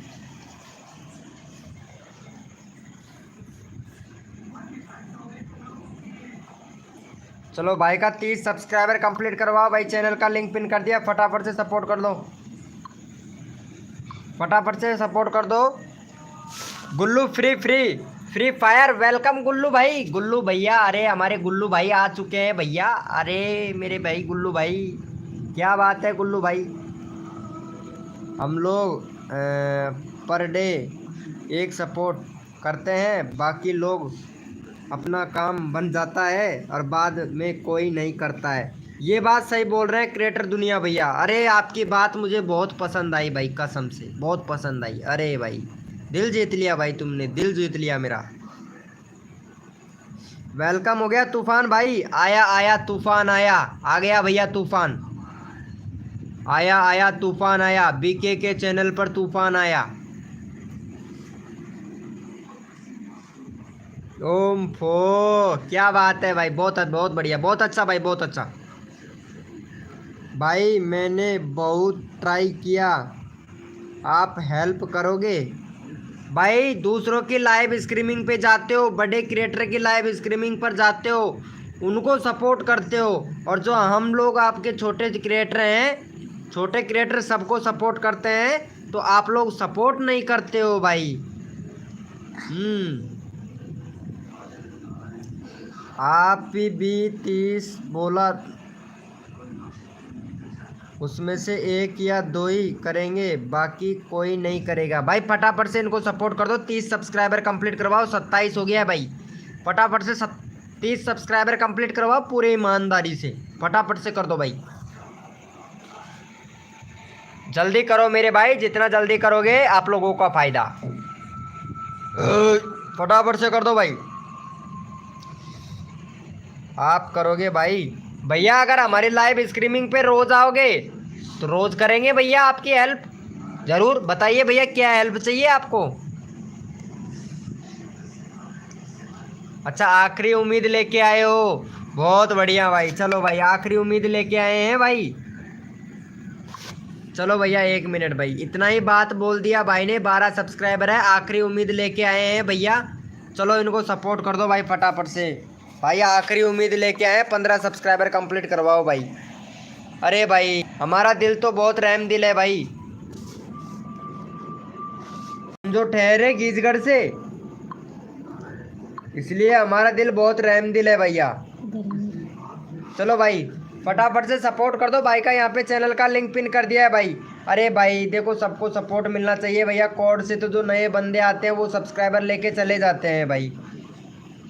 चलो भाई का 30 सब्सक्राइबर कंप्लीट करवाओ भाई, चैनल का लिंक पिन कर दिया, फटाफट से सपोर्ट कर दो, फटाफट से सपोर्ट कर दो। गुल्लू फ्री फायर वेलकम गुल्लू भाई, गुल्लू भैया, अरे हमारे गुल्लू भाई आ चुके हैं भैया, अरे मेरे भाई गुल्लू भाई, क्या बात है गुल्लू भाई। हम लोग पर डे एक सपोर्ट करते हैं, बाकी लोग अपना काम बन जाता है और बाद में कोई नहीं करता है। ये बात सही बोल रहे हैं क्रिएटर दुनिया भैया, अरे आपकी बात मुझे बहुत पसंद आई भाई, कसम से बहुत पसंद आई। अरे भाई दिल जीत लिया भाई, तुमने दिल जीत लिया मेरा। वेलकम हो गया तूफान भाई, आया तूफान आया, आ गया भैया तूफान, आया तूफान आया, बीके के चैनल पर तूफान आया। ओम फो, क्या बात है भाई, बहुत बहुत बढ़िया, बहुत अच्छा भाई, बहुत अच्छा। भाई मैंने बहुत ट्राई किया, आप हेल्प करोगे? भाई दूसरों की लाइव स्ट्रीमिंग पे जाते हो, बड़े क्रिएटर की लाइव स्ट्रीमिंग पर जाते हो, उनको सपोर्ट करते हो, और जो हम लोग आपके छोटे क्रिएटर हैं, छोटे क्रिएटर सबको सपोर्ट करते हैं, तो आप लोग सपोर्ट नहीं करते हो भाई। आप भी 30 बोला, उसमें से एक या दो ही करेंगे, बाकी कोई नहीं करेगा। भाई फटाफट से इनको सपोर्ट कर दो, 30 सब्सक्राइबर कंप्लीट करवाओ। 27 हो गया है भाई, फटाफट से 30 सब्सक्राइबर कंप्लीट करवाओ पूरे ईमानदारी से, फटाफट से कर दो भाई, जल्दी करो मेरे भाई, जितना जल्दी करोगे आप लोगों का फायदा। फटाफट से कर दो भाई, आप करोगे भाई। भैया अगर हमारी लाइव स्ट्रीमिंग पे रोज आओगे तो रोज करेंगे भैया आपकी हेल्प, जरूर बताइए भैया क्या हेल्प चाहिए आपको। अच्छा आखिरी उम्मीद लेके आए हो, बहुत बढ़िया भाई। चलो भाई आखिरी उम्मीद लेके आए हैं भाई। चलो भैया 1 मिनट भाई, इतना ही बात बोल दिया भाई ने, 12 सब्सक्राइबर है, आखिरी उम्मीद लेके आए हैं भैया। चलो इनको सपोर्ट कर दो भाई फटाफट से। भाई आखिरी उम्मीद लेके आए, 15 सब्सक्राइबर कंप्लीट करवाओ भाई। अरे भाई हमारा दिल तो बहुत रहम दिल है भाई, जो ठहरे गीजगढ़ से, इसलिए हमारा दिल बहुत रहम दिल है भैया। चलो भाई फटाफट से सपोर्ट कर दो भाई का, यहाँ पे चैनल का लिंक पिन कर दिया है भाई। अरे भाई देखो सबको सपोर्ट मिलना चाहिए भैया, कोड से तो जो नए बंदे आते हैं वो सब्सक्राइबर लेके चले जाते हैं भाई।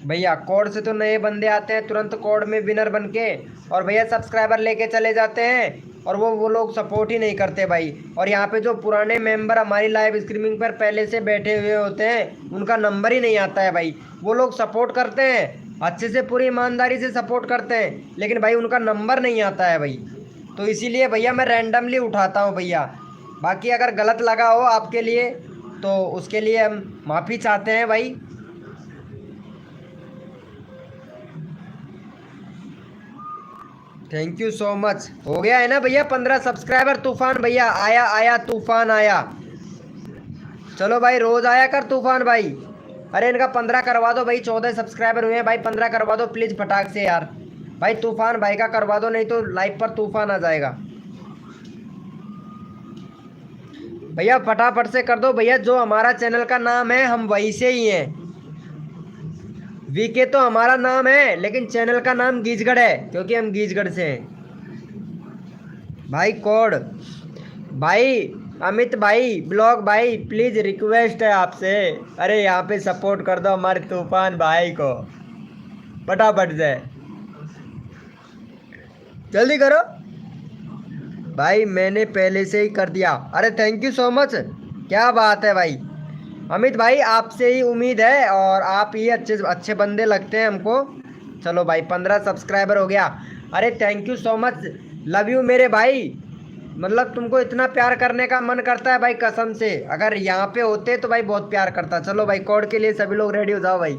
भैया कोड से तो नए बंदे आते हैं तुरंत कोड में विनर बन के, और भैया सब्सक्राइबर लेके चले जाते हैं, और वो लोग सपोर्ट ही नहीं करते भाई। और यहाँ पे जो पुराने मेंबर हमारी लाइव स्ट्रीमिंग पर पहले से बैठे हुए होते हैं उनका नंबर ही नहीं आता है भाई। वो लोग सपोर्ट करते हैं अच्छे से, पूरी ईमानदारी से सपोर्ट करते हैं, लेकिन भाई उनका नंबर नहीं आता है भाई। तो इसीलिए भैया मैं रैंडमली उठाता हूँ भैया। बाकी अगर गलत लगा हो आपके लिए तो उसके लिए हम माफ़ी चाहते हैं भाई। Thank you so much. हो गया है ना भैया 15 सब्सक्राइबर। तूफान भैया आया आया, तूफान आया। चलो भाई रोज आया कर तूफान भाई। अरे इनका 15 करवा दो भाई, 14 सब्सक्राइबर हुए हैं भाई, 15 करवा दो प्लीज़ फटाक से यार। भाई तूफान भाई का करवा दो, नहीं तो लाइव पर तूफान आ जाएगा। भैया फटाफट से कर दो भैया, जो हमारा चैनल का नाम है हम वही से ही हैं। वीके तो हमारा नाम है, लेकिन चैनल का नाम गीजगढ़ है, क्योंकि हम गीजगढ़ से हैं भाई। कोड भाई अमित भाई, ब्लॉग भाई, प्लीज़ रिक्वेस्ट है आपसे, अरे यहाँ पे सपोर्ट कर दो हमारे तूफान भाई को फटाफट से, जल्दी करो भाई। मैंने पहले से ही कर दिया। अरे थैंक यू सो मच, क्या बात है भाई। अमित भाई आपसे ही उम्मीद है, और आप ही अच्छे बंदे लगते हैं हमको। चलो भाई 15 सब्सक्राइबर हो गया। अरे thank you so much, love you मेरे भाई। मतलब तुमको इतना प्यार करने का मन करता है भाई, कसम से अगर यहाँ पे होते तो भाई बहुत प्यार करता। चलो भाई कोड के लिए सभी लोग रेडी हो जाओ भाई।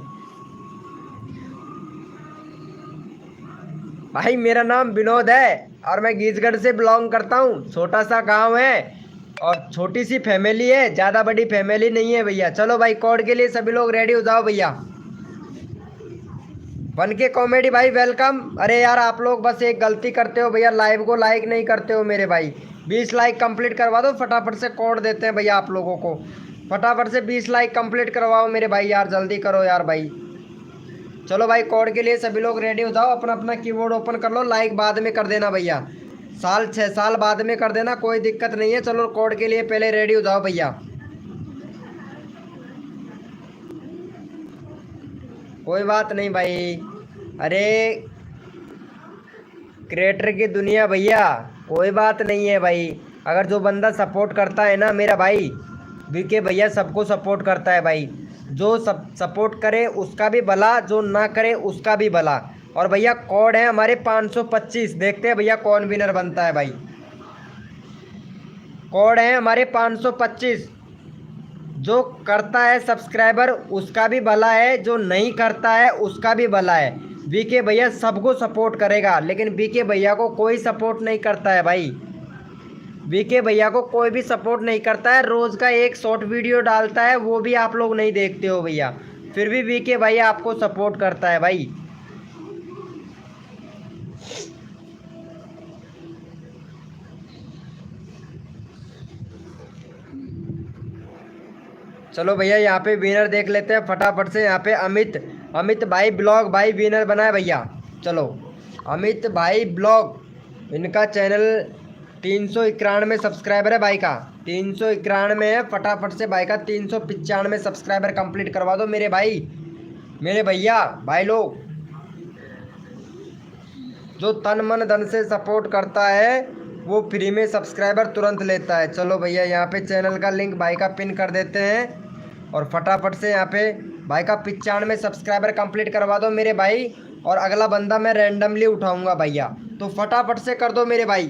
भाई मेरा नाम विनोद है और मैं गीजगढ़ से बिलोंग करता हूँ। छोटा सा गांव है और छोटी सी फैमिली है, ज़्यादा बड़ी फैमिली नहीं है भैया। चलो भाई कोड के लिए सभी लोग रेडी हो जाओ भैया। बन के कॉमेडी भाई वेलकम। अरे यार आप लोग बस एक गलती करते हो भैया, लाइव को लाइक नहीं करते हो मेरे भाई। 20 लाइक कंप्लीट करवा दो फटाफट से, कोड देते हैं भैया आप लोगों को। फटाफट से 20 लाइक कंप्लीट करवाओ मेरे भाई, यार जल्दी करो यार भाई। चलो भाई कोड के लिए सभी लोग रेडी हो जाओ, अपना अपना कीबोर्ड ओपन कर लो। लाइक बाद में कर देना भैया, 6 साल बाद में कर देना, कोई दिक्कत नहीं है। चलो कोड के लिए पहले रेडी हो जाओ भैया। कोई बात नहीं भाई, अरे क्रिएटर की दुनिया भैया, कोई बात नहीं है भाई। अगर जो बंदा सपोर्ट करता है ना मेरा भाई बीके भैया, सबको सपोर्ट करता है भाई। जो सपोर्ट करे उसका भी भला, जो ना करे उसका भी भला। और भैया कोड है हमारे 525, देखते हैं भैया कौन विनर बनता है भाई। कोड है हमारे 525, जो करता है सब्सक्राइबर उसका भी भला है, जो नहीं करता है उसका भी भला है। बीके भैया सबको सपोर्ट करेगा, लेकिन बीके भैया को कोई सपोर्ट नहीं करता है भाई। बीके भैया को कोई भी सपोर्ट नहीं करता है। रोज़ का एक शॉर्ट वीडियो डालता है, वो भी आप लोग नहीं देखते हो भैया, फिर भी बीके भैया आपको सपोर्ट करता है भाई। चलो भैया यहाँ पे विनर देख लेते हैं फटाफट से। यहाँ पे अमित भाई ब्लॉग भाई विनर बना है भैया। चलो अमित भाई ब्लॉग, इनका चैनल 391 सब्सक्राइबर है भाई का, 391 है। फटाफट से भाई का 395 सब्सक्राइबर कंप्लीट करवा दो मेरे भाई, मेरे भैया भाई लोग। जो तन मन धन से सपोर्ट करता है वो फ्री में सब्सक्राइबर तुरंत लेता है। चलो भैया यहाँ पे चैनल का लिंक भाई का पिन कर देते हैं, और फटाफट से यहाँ पे भाई का 95 सब्सक्राइबर कंप्लीट करवा दो मेरे भाई। और अगला बंदा मैं रैंडमली उठाऊंगा भैया, तो फटाफट से कर दो मेरे भाई,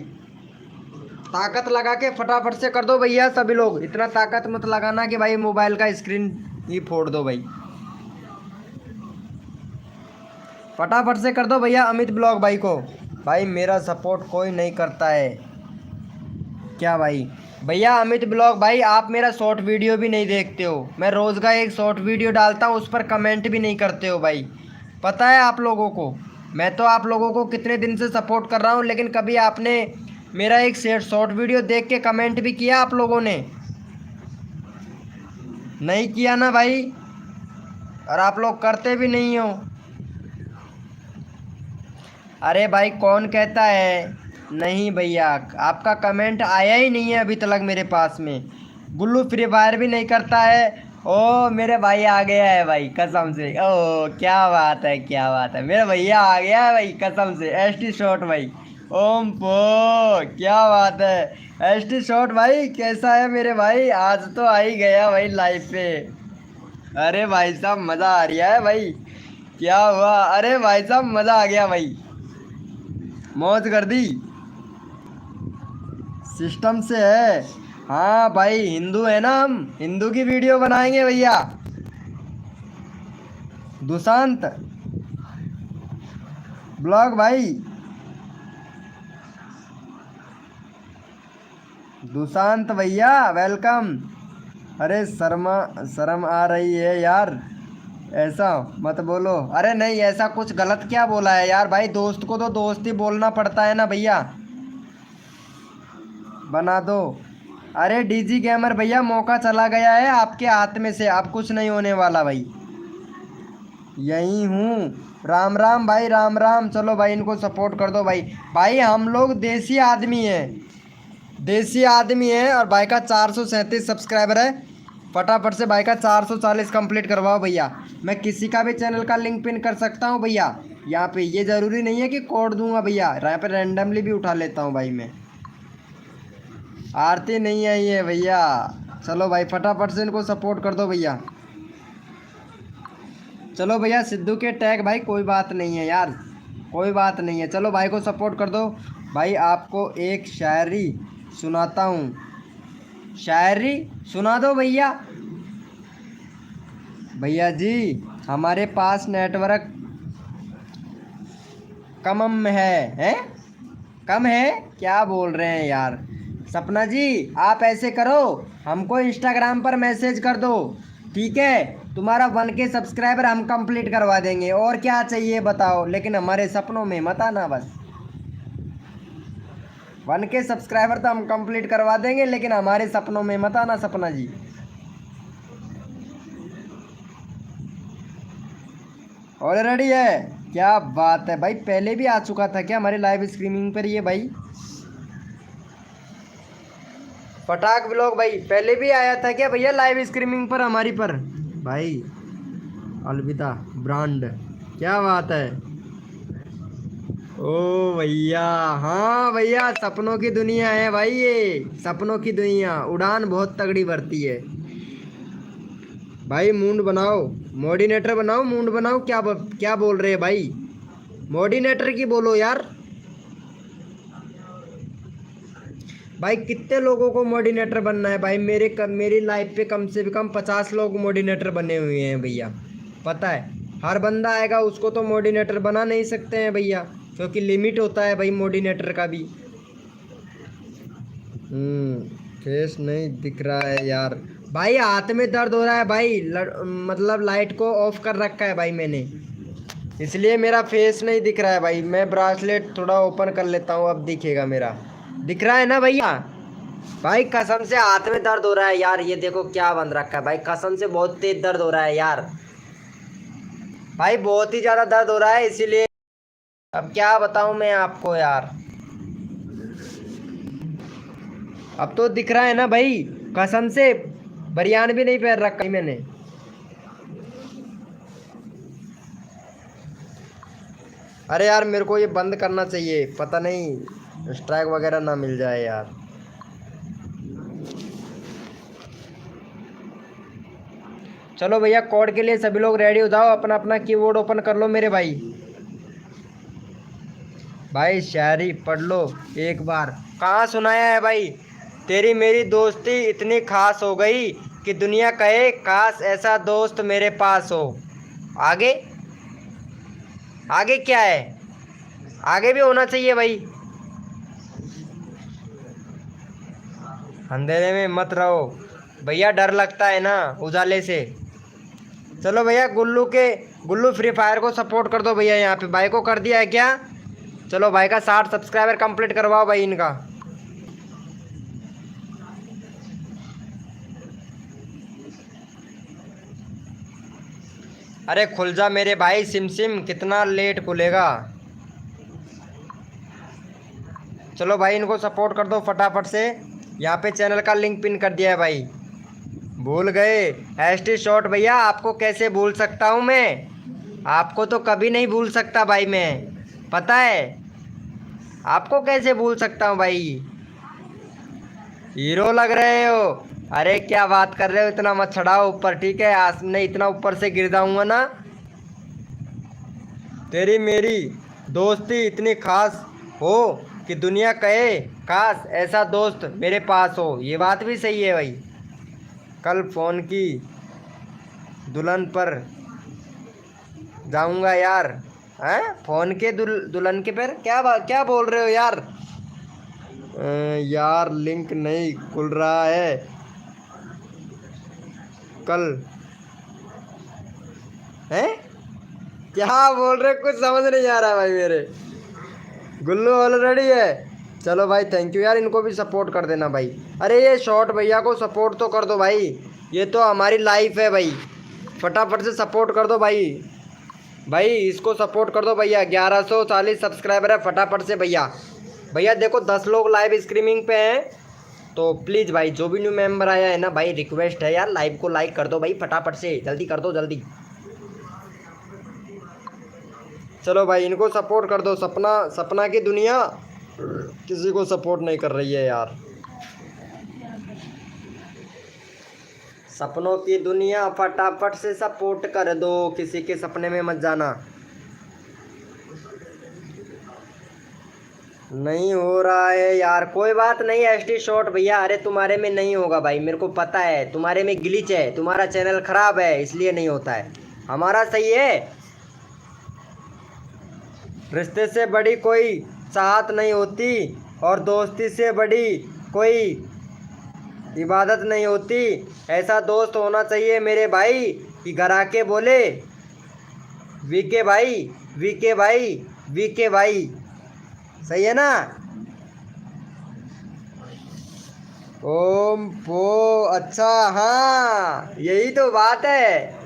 ताकत लगा के फटाफट से कर दो भैया सभी लोग। इतना ताकत मत लगाना कि भाई मोबाइल का स्क्रीन ही फोड़ दो भाई, फटाफट से कर दो भैया अमित ब्लॉग भाई को। भाई मेरा सपोर्ट कोई नहीं करता है क्या भाई? भैया अमित ब्लॉग भाई आप मेरा शॉर्ट वीडियो भी नहीं देखते हो, मैं रोज़ का एक शॉर्ट वीडियो डालता हूँ, उस पर कमेंट भी नहीं करते हो भाई। पता है आप लोगों को, मैं तो आप लोगों को कितने दिन से सपोर्ट कर रहा हूँ, लेकिन कभी आपने मेरा एक शॉर्ट वीडियो देख के कमेंट भी किया आप लोगों ने? नहीं किया ना भाई, और आप लोग करते भी नहीं हो। अरे भाई कौन कहता है? नहीं भैया आपका कमेंट आया ही नहीं है अभी तक मेरे पास में। गुल्लू फ्री फायर भी नहीं करता है। ओ मेरे भाई आ गया है भाई कसम से, ओ क्या बात है क्या बात है, मेरा भैया आ गया है भाई कसम से। एसटी शॉट भाई, ओम पो क्या बात है। एसटी शॉट भाई कैसा है मेरे भाई? आज तो आ ही गया भाई लाइव पे। अरे भाई साहब मज़ा आ रहा है भाई, क्या हुआ? अरे भाई साहब मज़ा आ गया भाई, मौज कर दी सिस्टम से है। हाँ भाई हिंदू है ना, हम हिंदू की वीडियो बनाएंगे भैया। दुशांत ब्लॉग भाई, दुशांत भैया वेलकम। अरे शर्म आ रही है यार, ऐसा मत बोलो। अरे नहीं ऐसा कुछ गलत क्या बोला है यार भाई, दोस्त को तो दोस्त ही बोलना पड़ता है ना भैया। बना दो। अरे डीजी गेमर भैया मौका चला गया है आपके हाथ में से, अब कुछ नहीं होने वाला भाई। यही हूँ, राम राम भाई राम राम। चलो भाई इनको सपोर्ट कर दो भाई। भाई हम लोग देसी आदमी हैं, देसी आदमी हैं, और भाई का 437 सब्सक्राइबर है। फटाफट से भाई का 440 कंप्लीट करवाओ भैया। मैं किसी का भी चैनल का लिंक पिन कर सकता हूँ भैया यहाँ पे, ये ज़रूरी नहीं है कि कोड दूंगा भैया, यहाँ पे रैंडमली भी उठा लेता हूँ भाई मैं। आरती नहीं आई है भैया। चलो भाई फटाफट से इनको सपोर्ट कर दो भैया। चलो भैया सिद्धू के टैग भाई, कोई बात नहीं है यार, कोई बात नहीं है। चलो भाई को सपोर्ट कर दो भाई। आपको एक शायरी सुनाता हूँ, शायरी सुना दो भैया। भैया जी हमारे पास नेटवर्क कम है कम है, क्या बोल रहे हैं यार? सपना जी आप ऐसे करो, हमको इंस्टाग्राम पर मैसेज कर दो, ठीक है? तुम्हारा 1K सब्सक्राइबर हम कंप्लीट करवा देंगे, और क्या चाहिए बताओ, लेकिन हमारे सपनों में मत आना बस। 1K सब्सक्राइबर तो हम कंप्लीट करवा देंगे, लेकिन हमारे सपनों में मत आना सपना जी। ऑलरेडी है, क्या बात है भाई। पहले भी आ चुका था क्या हमारे लाइव स्ट्रीमिंग पर ये भाई? फटाक ब्लॉग भाई पहले भी आया था क्या भैया लाइव स्ट्रीमिंग पर हमारी पर? भाई अलविदा ब्रांड, क्या बात है। ओ भैया, हाँ भैया सपनों की दुनिया है भाई, ये सपनों की दुनिया, उड़ान बहुत तगड़ी भरती है भाई। मूड बनाओ, मोडिनेटर बनाओ, मूड बनाओ। क्या बोल रहे हैं भाई? मोडिनेटर की बोलो यार भाई। कितने लोगों को मोडिनेटर बनना है भाई? मेरी लाइफ पे कम से कम 50 लोग मोडिनेटर बने हुए हैं भैया, पता है? हर बंदा आएगा उसको तो मोडिनेटर बना नहीं सकते हैं भैया, क्योंकि लिमिट होता है भाई मोडिनेटर का भी। फेस नहीं दिख रहा है यार भाई, हाथ में दर्द हो रहा है भाई, मतलब लाइट को ऑफ कर रखा है भाई मैंने, इसलिए मेरा फेस नहीं दिख रहा है भाई। मैं ब्रासलेट थोड़ा ओपन कर लेता हूँ, अब दिखेगा मेरा। दिख रहा है ना भैया? भाई कसम से हाथ में दर्द हो रहा है यार, ये देखो क्या बंद रखा है भाई, कसम से बहुत तेज दर्द हो रहा है यार भाई, बहुत ही ज़्यादा दर्द हो रहा है, इसीलिए अब क्या बताऊँ मैं आपको यार। अब तो दिख रहा है ना भाई, कसम से बनियान भी नहीं पहन रखा मैंने। अरे यार मेरे को ये बंद करना चाहिए, पता नहीं स्ट्राइक वगैरह ना मिल जाए यार। चलो भैया कोड के लिए सभी लोग रेडी हो जाओ, अपना अपना कीबोर्ड ओपन कर लो मेरे भाई। भाई शायरी पढ़ लो एक बार। कहाँ सुनाया है भाई? तेरी मेरी दोस्ती इतनी खास हो गई कि दुनिया कहे काश ऐसा दोस्त मेरे पास हो। आगे आगे क्या है? आगे भी होना चाहिए भाई। अंधेरे में मत रहो भैया, डर लगता है ना उजाले से। चलो भैया गुल्लू फ्री फायर को सपोर्ट कर दो भैया, यहाँ पे भाई को कर दिया है क्या? चलो भाई का 60 सब्सक्राइबर कंप्लीट करवाओ भाई इनका। अरे खुल जा मेरे भाई सिम सिम, कितना लेट खुलेगा? चलो भाई इनको सपोर्ट कर दो फटाफट से, यहाँ पे चैनल का लिंक पिन कर दिया है भाई। भूल गए एसटी शॉट भैया, आपको कैसे भूल सकता हूँ मैं? आपको तो कभी नहीं भूल सकता भाई मैं, पता है आपको कैसे भूल सकता हूँ भाई। हीरो लग रहे हो? अरे क्या बात कर रहे हो, इतना मत चढ़ाओ ऊपर, ठीक है? आज नहीं इतना ऊपर से गिर जाऊंगा ना। तेरी मेरी दोस्ती इतनी खास हो कि दुनिया कहे काश ऐसा दोस्त मेरे पास हो। ये बात भी सही है भाई। कल फ़ोन की दुल्हन पर जाऊंगा यार। हैं? फ़ोन के दुल्हन के पर क्या बोल रहे हो यार? यार लिंक नहीं खुल रहा है कल। हैं? क्या बोल रहे, कुछ समझ नहीं आ रहा भाई मेरे। गुल्लू ऑलरेडी है। चलो भाई थैंक यू यार, इनको भी सपोर्ट कर देना भाई। अरे ये शॉर्ट भैया को सपोर्ट तो कर दो भाई, ये तो हमारी लाइफ है भाई, फटाफट से सपोर्ट कर दो भाई। भाई इसको सपोर्ट कर दो भैया, 1140 सब्सक्राइबर है, फटाफट से भैया। भैया देखो 10 लोग लाइव स्ट्रीमिंग पे हैं, तो प्लीज़ भाई जो भी न्यू मेंबर आया है ना भाई, रिक्वेस्ट है यार लाइव को लाइक कर दो भाई, फटाफट से जल्दी कर दो जल्दी। चलो भाई इनको सपोर्ट कर दो। सपना की दुनिया किसी को सपोर्ट नहीं कर रही है यार। सपनों की दुनिया फटाफट से सपोर्ट कर दो, किसी के सपने में मत जाना। नहीं हो रहा है यार, कोई बात नहीं एसटी शॉट भैया, अरे तुम्हारे में नहीं होगा भाई, मेरे को पता है तुम्हारे में ग्लिच है, तुम्हारा चैनल खराब है इसलिए नहीं होता है, हमारा सही है। रिश्ते से बड़ी कोई चाहत नहीं होती और दोस्ती से बड़ी कोई इबादत नहीं होती। ऐसा दोस्त होना चाहिए मेरे भाई कि घर आके बोले वीके भाई वीके भाई वीके भाई, सही है ना? ओम पो अच्छा, हाँ यही तो बात है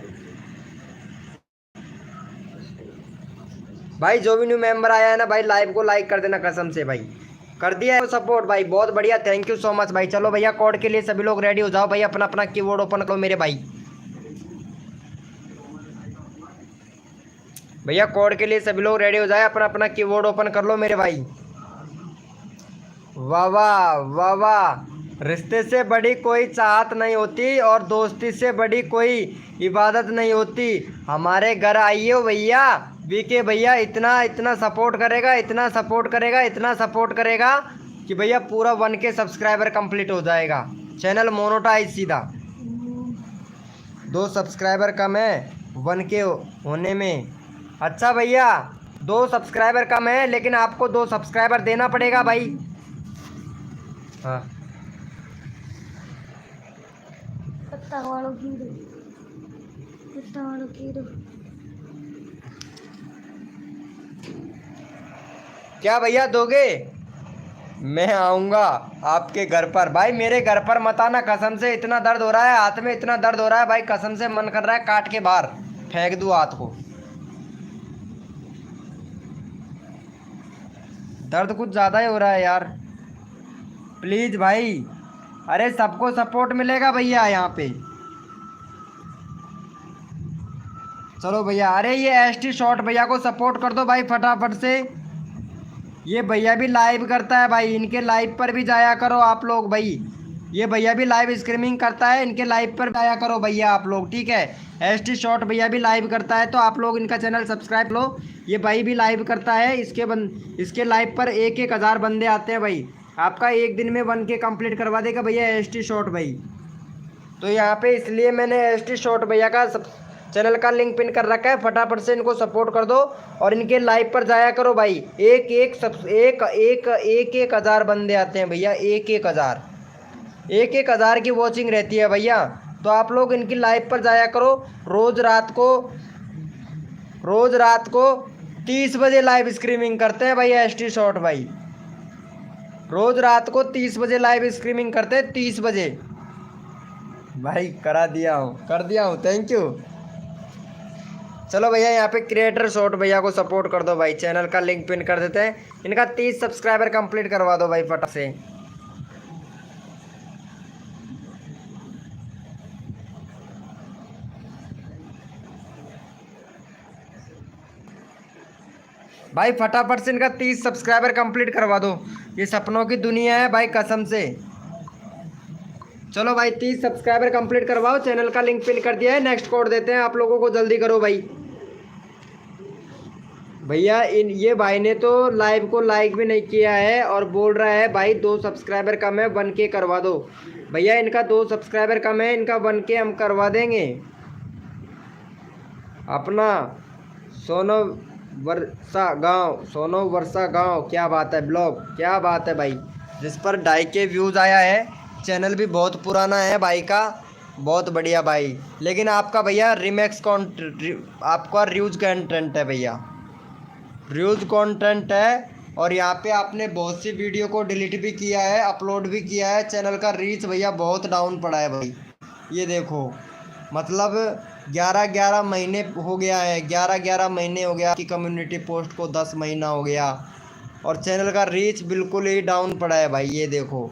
भाई। जो भी न्यू मेंबर आया है ना भाई, लाइव को लाइक कर देना कसम से भाई। कर दिया है सपोर्ट भाई, बहुत बढ़िया, थैंक यू सो मच भाई। चलो भैया कोड के लिए सभी लोग रेडी हो जाओ भाई, अपना अपना कीबोर्ड ओपन करो मेरे भाई। भैया कोड के लिए सभी लोग रेडी हो जाए, अपना अपना कीबोर्ड ओपन कर लो मेरे भाई। वाह वाह वाह वाह, रिश्ते से बड़ी कोई चाहत नहीं होती और दोस्ती से बड़ी कोई इबादत नहीं होती। हमारे घर आइए भैया, वीके भैया इतना इतना सपोर्ट करेगा, इतना सपोर्ट करेगा, इतना सपोर्ट करेगा कि भैया पूरा 1K सब्सक्राइबर कंप्लीट हो जाएगा, चैनल मोनेटाइज सीधा। 2 सब्सक्राइबर कम है 1K होने में। अच्छा भैया 2 सब्सक्राइबर कम है, लेकिन आपको 2 सब्सक्राइबर देना पड़ेगा भाई। हाँ पत्ता वालों कीड़ो, पत्ता वालों कीड़ो। क्या भैया दोगे? मैं आऊँगा आपके घर पर भाई। मेरे घर पर मत आना कसम से, इतना दर्द हो रहा है हाथ में, इतना दर्द हो रहा है भाई, कसम से मन कर रहा है काट के बाहर फेंक दूँ हाथ को। दर्द कुछ ज़्यादा ही हो रहा है यार, प्लीज़ भाई। अरे सबको सपोर्ट मिलेगा भैया यहाँ पे। चलो भैया, अरे ये ST शॉर्ट भैया को सपोर्ट कर दो भाई फटाफट से। ये भैया भी लाइव करता है भाई, इनके लाइव पर भी जाया करो आप लोग भाई। ये भैया भी लाइव स्ट्रीमिंग करता है, इनके लाइव पर जाया करो भैया आप लोग, ठीक है। ST शॉर्ट भैया भी लाइव करता है, तो आप लोग इनका चैनल सब्सक्राइब लो। ये भाई भी लाइव करता है, इसके लाइव पर 1,000 बंदे आते हैं भाई। आपका एक दिन में 1K कंप्लीट करवा देगा भैया ST शॉर्ट भाई। तो यहाँ पे इसलिए मैंने ST शॉर्ट भैया का चैनल का लिंक पिन कर रखा है, फटाफट से इनको सपोर्ट कर दो और इनके लाइव पर जाया करो भाई। एक हज़ार बंदे आते हैं भैया, एक हज़ार की वॉचिंग रहती है भैया। तो आप लोग इनकी लाइव पर जाया करो। रोज़ रात को 30 बजे लाइव स्ट्रीमिंग करते हैं भाई ST शॉर्ट भाई। रोज़ रात को 30 बजे लाइव स्ट्रीमिंग करते हैं, 30 बजे भाई। कर दिया हूँ, थैंक यू। चलो भैया यहाँ पे क्रिएटर शॉर्ट भैया को सपोर्ट कर दो भाई, चैनल का लिंक पिन कर देते हैं। इनका 30 सब्सक्राइबर कंप्लीट करवा दो भाई फटाफट से। भाई फटाफट से इनका 30 सब्सक्राइबर कंप्लीट करवा दो। ये सपनों की दुनिया है भाई कसम से। चलो भाई 30 सब्सक्राइबर कंप्लीट करवाओ, चैनल का लिंक पिन कर दिया है। नेक्स्ट कोड देते हैं आप लोगों को, जल्दी करो भाई। भैया ये भाई ने तो लाइव को लाइक भी नहीं किया है और बोल रहा है भाई 2 सब्सक्राइबर कम है, 1K करवा दो। भैया इनका 2 सब्सक्राइबर कम है, इनका 1K हम करवा देंगे। अपना सोनो वर्षा गांव, क्या बात है ब्लॉग, क्या बात है भाई, जिस पर 2.5K व्यूज़ आया है। चैनल भी बहुत पुराना है भाई का, बहुत बढ़िया भाई। लेकिन आपका भैया आपका र्यूज कंटेंट है भैया, र्यूज कंटेंट है। और यहाँ पे आपने बहुत सी वीडियो को डिलीट भी किया है, अपलोड भी किया है। चैनल का रीच भैया बहुत डाउन पड़ा है भाई। ये देखो मतलब 11 महीने हो गया है, 11 महीने हो गया कि कम्युनिटी पोस्ट को, 10 महीना हो गया और चैनल का रीच बिल्कुल ही डाउन पड़ा है भाई। ये देखो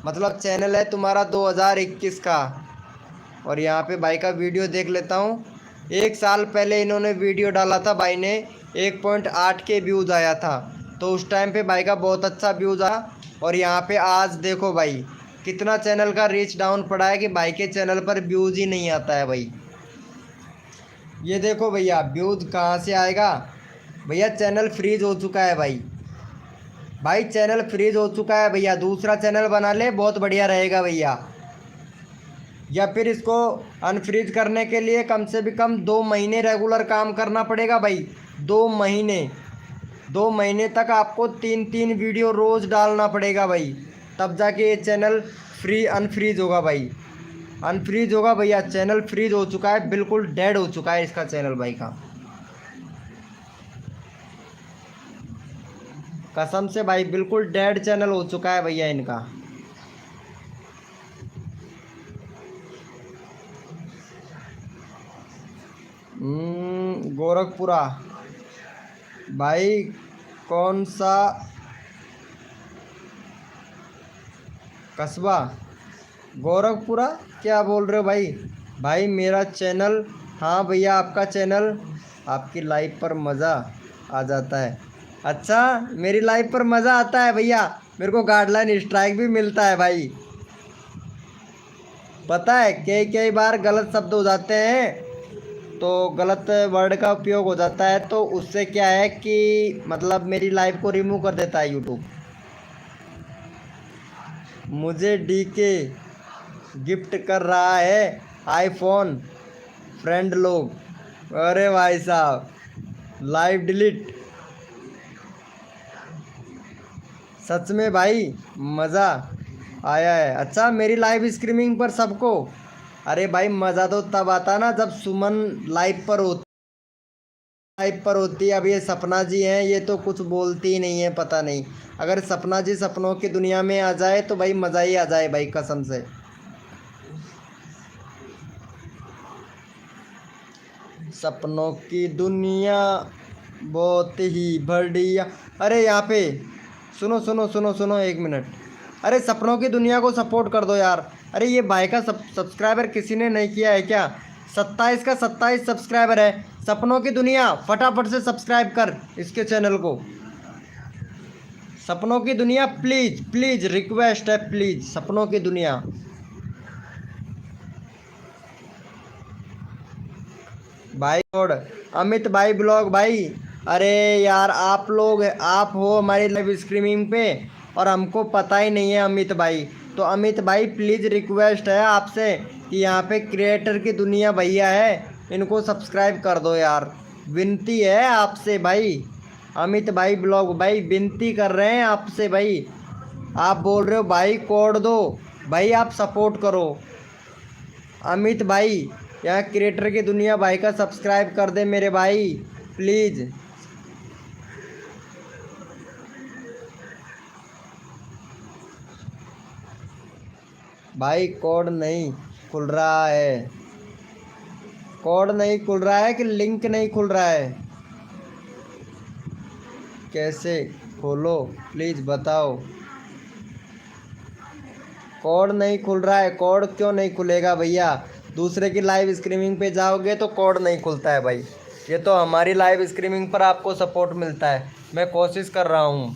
मतलब चैनल है तुम्हारा 2021 का। और यहाँ पे भाई का वीडियो देख लेता हूँ। 1 साल पहले इन्होंने वीडियो डाला था भाई ने, 1.8K व्यूज़ आया था। तो उस टाइम पे भाई का बहुत अच्छा व्यूज़ आया। और यहाँ पे आज देखो भाई कितना चैनल का रीच डाउन पड़ा है कि भाई के चैनल पर व्यूज़ ही नहीं आता है भाई। ये देखो भैया व्यूज़ कहाँ से आएगा भैया, चैनल फ्रीज हो चुका है भाई चैनल फ्रीज हो चुका है भैया। दूसरा चैनल बना ले, बहुत बढ़िया रहेगा भैया। या फिर इसको अनफ्रीज करने के लिए कम से भी कम 2 महीने रेगुलर काम करना पड़ेगा भाई। 2 महीने तक आपको 3 वीडियो रोज़ डालना पड़ेगा भाई, तब जाके ये चैनल अनफ्रीज होगा भाई। अनफ्रीज होगा भैया, चैनल फ्रीज हो चुका है, बिल्कुल डेड हो चुका है इसका चैनल भाई का, कसम से भाई बिल्कुल डेड चैनल हो चुका है भैया इनका। गोरखपुरा भाई, कौन सा कस्बा? गोरखपुरा क्या बोल रहे हो भाई मेरा चैनल, हाँ भैया आपका चैनल, आपकी लाइव पर मज़ा आ जाता है। अच्छा मेरी लाइव पर मज़ा आता है भैया, मेरे को गाइडलाइन स्ट्राइक भी मिलता है भाई। पता है कई बार गलत शब्द हो जाते हैं, तो गलत वर्ड का उपयोग हो जाता है, तो उससे क्या है कि मतलब मेरी लाइव को रिमूव कर देता है यूट्यूब। मुझे DK गिफ्ट कर रहा है आईफोन फ्रेंड लोग। अरे भाई साहब, लाइव डिलीट। सच में भाई मज़ा आया है। अच्छा, मेरी लाइव स्ट्रीमिंग पर सबको, अरे भाई मज़ा तो तब आता ना जब सुमन लाइव पर होती है। अब ये सपना जी हैं, ये तो कुछ बोलती ही नहीं है, पता नहीं। अगर सपना जी सपनों की दुनिया में आ जाए तो भाई मज़ा ही आ जाए भाई, कसम से। सपनों की दुनिया बहुत ही बढ़िया। अरे यहाँ पे सुनो सुनो सुनो सुनो, एक मिनट। अरे सपनों की दुनिया को सपोर्ट कर दो यार। अरे ये भाई का सब्सक्राइबर किसी ने नहीं किया है क्या? 27 का 27 सब्सक्राइबर है। सपनों की दुनिया फटाफट से सब्सक्राइब कर इसके चैनल को। सपनों की दुनिया प्लीज़ प्लीज़, रिक्वेस्ट है प्लीज़, सपनों की दुनिया। भाई और अमित भाई ब्लॉग भाई, अरे यार आप लोग, आप हो हमारी लाइव स्ट्रीमिंग पे और हमको पता ही नहीं है अमित भाई। तो अमित भाई प्लीज़ रिक्वेस्ट है आपसे कि यहाँ पे क्रिएटर की दुनिया भैया है, इनको सब्सक्राइब कर दो यार, विनती है आपसे भाई। अमित भाई ब्लॉग भाई विनती कर रहे हैं आपसे भाई। आप बोल रहे हो भाई कोड दो, भाई आप सपोर्ट करो। अमित भाई यहाँ क्रिएटर की दुनिया भाई का सब्सक्राइब कर दे मेरे भाई, प्लीज़। भाई कोड नहीं खुल रहा है, कोड नहीं खुल रहा है कि लिंक नहीं खुल रहा है? कैसे खोलो प्लीज़ बताओ। कोड नहीं खुल रहा है, कोड क्यों नहीं खुलेगा भैया? दूसरे की लाइव स्ट्रीमिंग पे जाओगे तो कोड नहीं खुलता है भाई। ये तो हमारी लाइव स्ट्रीमिंग पर आपको सपोर्ट मिलता है। मैं कोशिश कर रहा हूँ।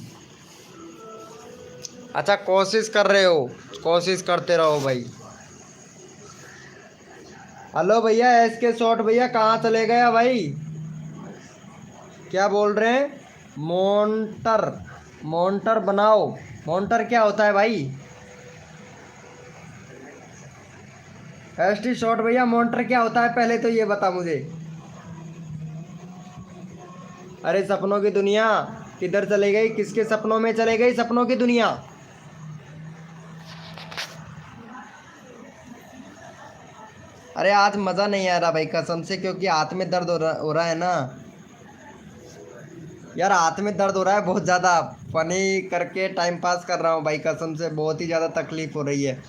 अच्छा कोशिश कर रहे हो, कोशिश करते रहो भाई। हेलो भैया एसके शॉट भैया, कहाँ चले गए भाई? क्या बोल रहे हैं? मॉन्टर, मॉन्टर बनाओ। मॉन्टर क्या होता है भाई? एसटी शॉट भैया मॉन्टर क्या होता है पहले तो ये बता मुझे। अरे सपनों की दुनिया किधर चले गई? किसके सपनों में चले गई सपनों की दुनिया? अरे आज मज़ा नहीं आ रहा भाई कसम से, क्योंकि हाथ में दर्द हो रहा है ना यार, हाथ में दर्द हो रहा है बहुत ज़्यादा। फनी करके टाइम पास कर रहा हूँ भाई, कसम से बहुत ही ज़्यादा तकलीफ़ हो रही है।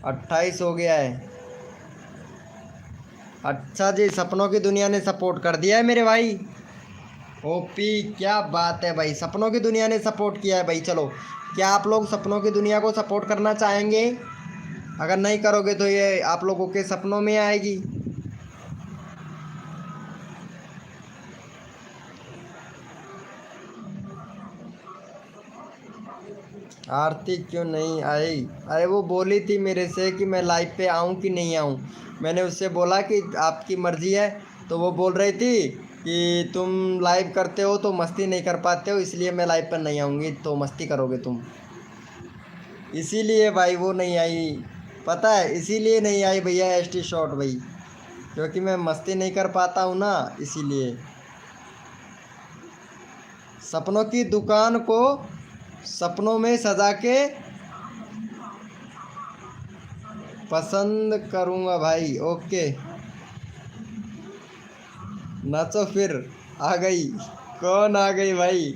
28 हो गया है। अच्छा जी, सपनों की दुनिया ने सपोर्ट कर दिया है मेरे भाई। ओपी, क्या बात है भाई, सपनों की दुनिया ने सपोर्ट किया है भाई। चलो, क्या आप लोग सपनों की दुनिया को सपोर्ट करना चाहेंगे? अगर नहीं करोगे तो ये आप लोगों के सपनों में आएगी। आरती क्यों नहीं आई? अरे वो बोली थी मेरे से कि मैं लाइव पे आऊँ कि नहीं आऊँ। मैंने उससे बोला कि आपकी मर्ज़ी है, तो वो बोल रही थी कि तुम लाइव करते हो तो मस्ती नहीं कर पाते हो, इसलिए मैं लाइव पर नहीं आऊँगी, तो मस्ती करोगे तुम, इसीलिए भाई वो नहीं आई। पता है इसीलिए नहीं आई भैया एसटी शॉट भाई, क्योंकि मैं मस्ती नहीं कर पाता हूँ ना, इसीलिए। सपनों की दुकान को सपनों में सजा के पसंद करूँगा भाई। ओके नाचो फिर। आ गई? कौन आ गई भाई?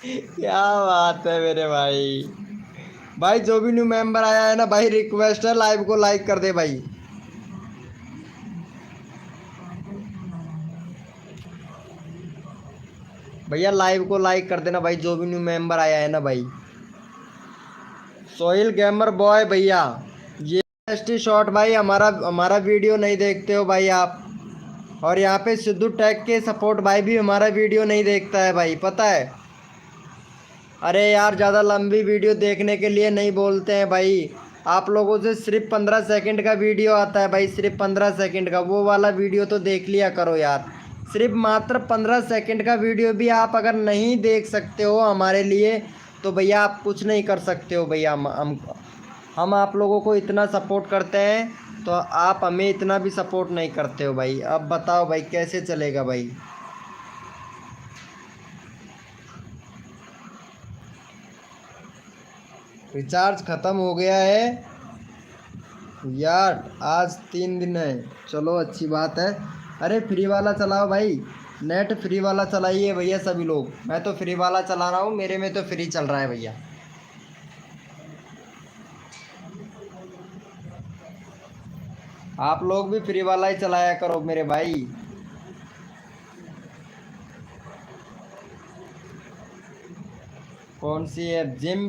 क्या बात है मेरे भाई। भाई जो भी न्यू मेंबर आया है ना भाई, रिक्वेस्ट है लाइव को लाइक कर दे भाई। भैया लाइव को लाइक कर देना भाई, जो भी न्यू मेंबर आया है ना भाई। सोहिल गेमर बॉय भैया, ये एसटी शॉट भाई, हमारा हमारा वीडियो नहीं देखते हो भाई आप। और यहाँ पे सिद्धू टैग के सपोर्ट भाई भी हमारा वीडियो नहीं देखता है भाई, पता है। अरे यार ज़्यादा लंबी वीडियो देखने के लिए नहीं बोलते हैं भाई। आप लोगों से सिर्फ 15 सेकंड का वीडियो आता है भाई, सिर्फ 15 सेकंड का, वो वाला वीडियो तो देख लिया करो यार। सिर्फ मात्र 15 सेकंड का वीडियो भी आप अगर नहीं देख सकते हो हमारे लिए, तो भैया आप कुछ नहीं कर सकते हो भैया। हम हम आप लोगों को इतना सपोर्ट करते हैं तो आप हमें इतना भी सपोर्ट नहीं करते हो भाई। अब बताओ भाई कैसे चलेगा भाई। रिचार्ज ख़त्म हो गया है यार, आज 3 दिन है। चलो अच्छी बात है। अरे फ्री वाला चलाओ भाई, नेट फ्री वाला चलाइए भैया सभी लोग। मैं तो फ्री वाला चला रहा हूँ, मेरे में तो फ्री चल रहा है भैया। आप लोग भी फ्री वाला ही चलाया करो मेरे भाई। कौन सी ऐप? जिम?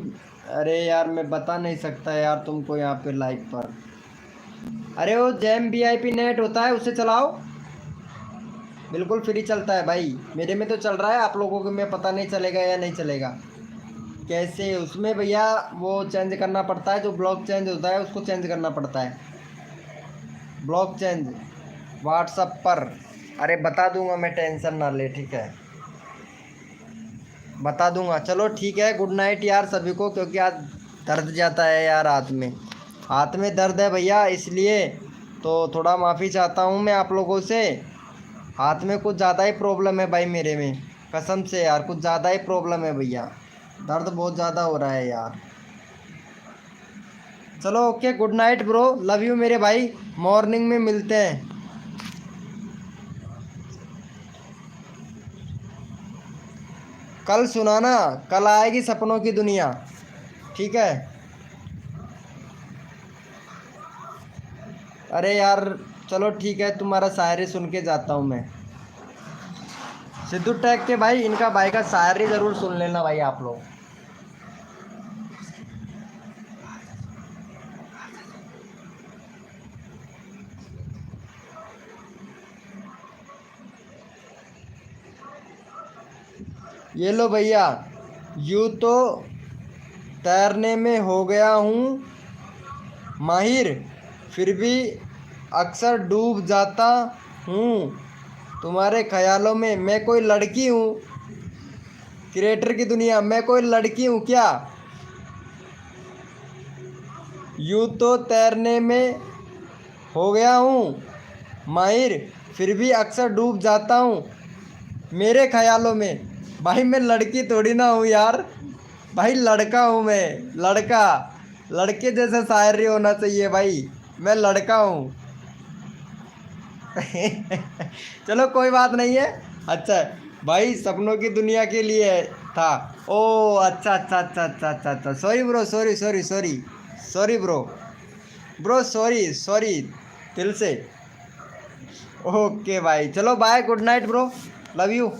अरे यार मैं बता नहीं सकता यार तुमको यहाँ पे लाइव पर। अरे वो जेम VIP नेट होता है उसे चलाओ, बिल्कुल फ्री चलता है भाई। मेरे में तो चल रहा है, आप लोगों को में पता नहीं चलेगा या नहीं चलेगा। कैसे उसमें भैया वो चेंज करना पड़ता है, जो ब्लॉक चेंज होता है उसको चेंज करना पड़ता है, ब्लॉक चेंज व्हाट्सअप पर। अरे बता दूंगा मैं, टेंशन ना ले, ठीक है बता दूंगा। चलो ठीक है, गुड नाइट यार सभी को, क्योंकि आज दर्द जाता है यार हाथ में, हाथ में दर्द है भैया, इसलिए तो थोड़ा माफ़ी चाहता हूँ मैं आप लोगों से। हाथ में कुछ ज़्यादा ही प्रॉब्लम है भाई मेरे में, कसम से यार कुछ ज़्यादा ही प्रॉब्लम है भैया, दर्द बहुत ज़्यादा हो रहा है यार। चलो okay, good night bro, love you मेरे भाई, मॉर्निंग में मिलते हैं। कल सुनाना, कल आएगी सपनों की दुनिया, ठीक है। अरे यार चलो ठीक है, तुम्हारा शायरी सुन के जाता हूँ मैं। सिद्धू टैग के भाई, इनका भाई का शायरी ज़रूर सुन लेना भाई आप लोग। ये लो भैया, यूँ तो तैरने में हो गया हूँ माहिर, फिर भी अक्सर डूब जाता हूँ तुम्हारे ख्यालों में। मैं कोई लड़की हूँ क्रिएटर की दुनिया, मैं कोई लड़की हूँ क्या? यूँ तो तैरने में हो गया हूँ माहिर, फिर भी अक्सर डूब जाता हूँ मेरे ख्यालों में। भाई मैं लड़की थोड़ी ना हूँ यार, भाई लड़का हूँ मैं, लड़का। लड़के जैसा शायरी होना चाहिए भाई, मैं लड़का हूँ। चलो कोई बात नहीं है। अच्छा भाई, सपनों की दुनिया के लिए था। ओ अच्छा अच्छा अच्छा अच्छा अच्छा अच्छा, sorry bro, sorry sorry sorry sorry bro, bro sorry sorry दिल से। ओके भाई, चलो bye, good night bro, love you.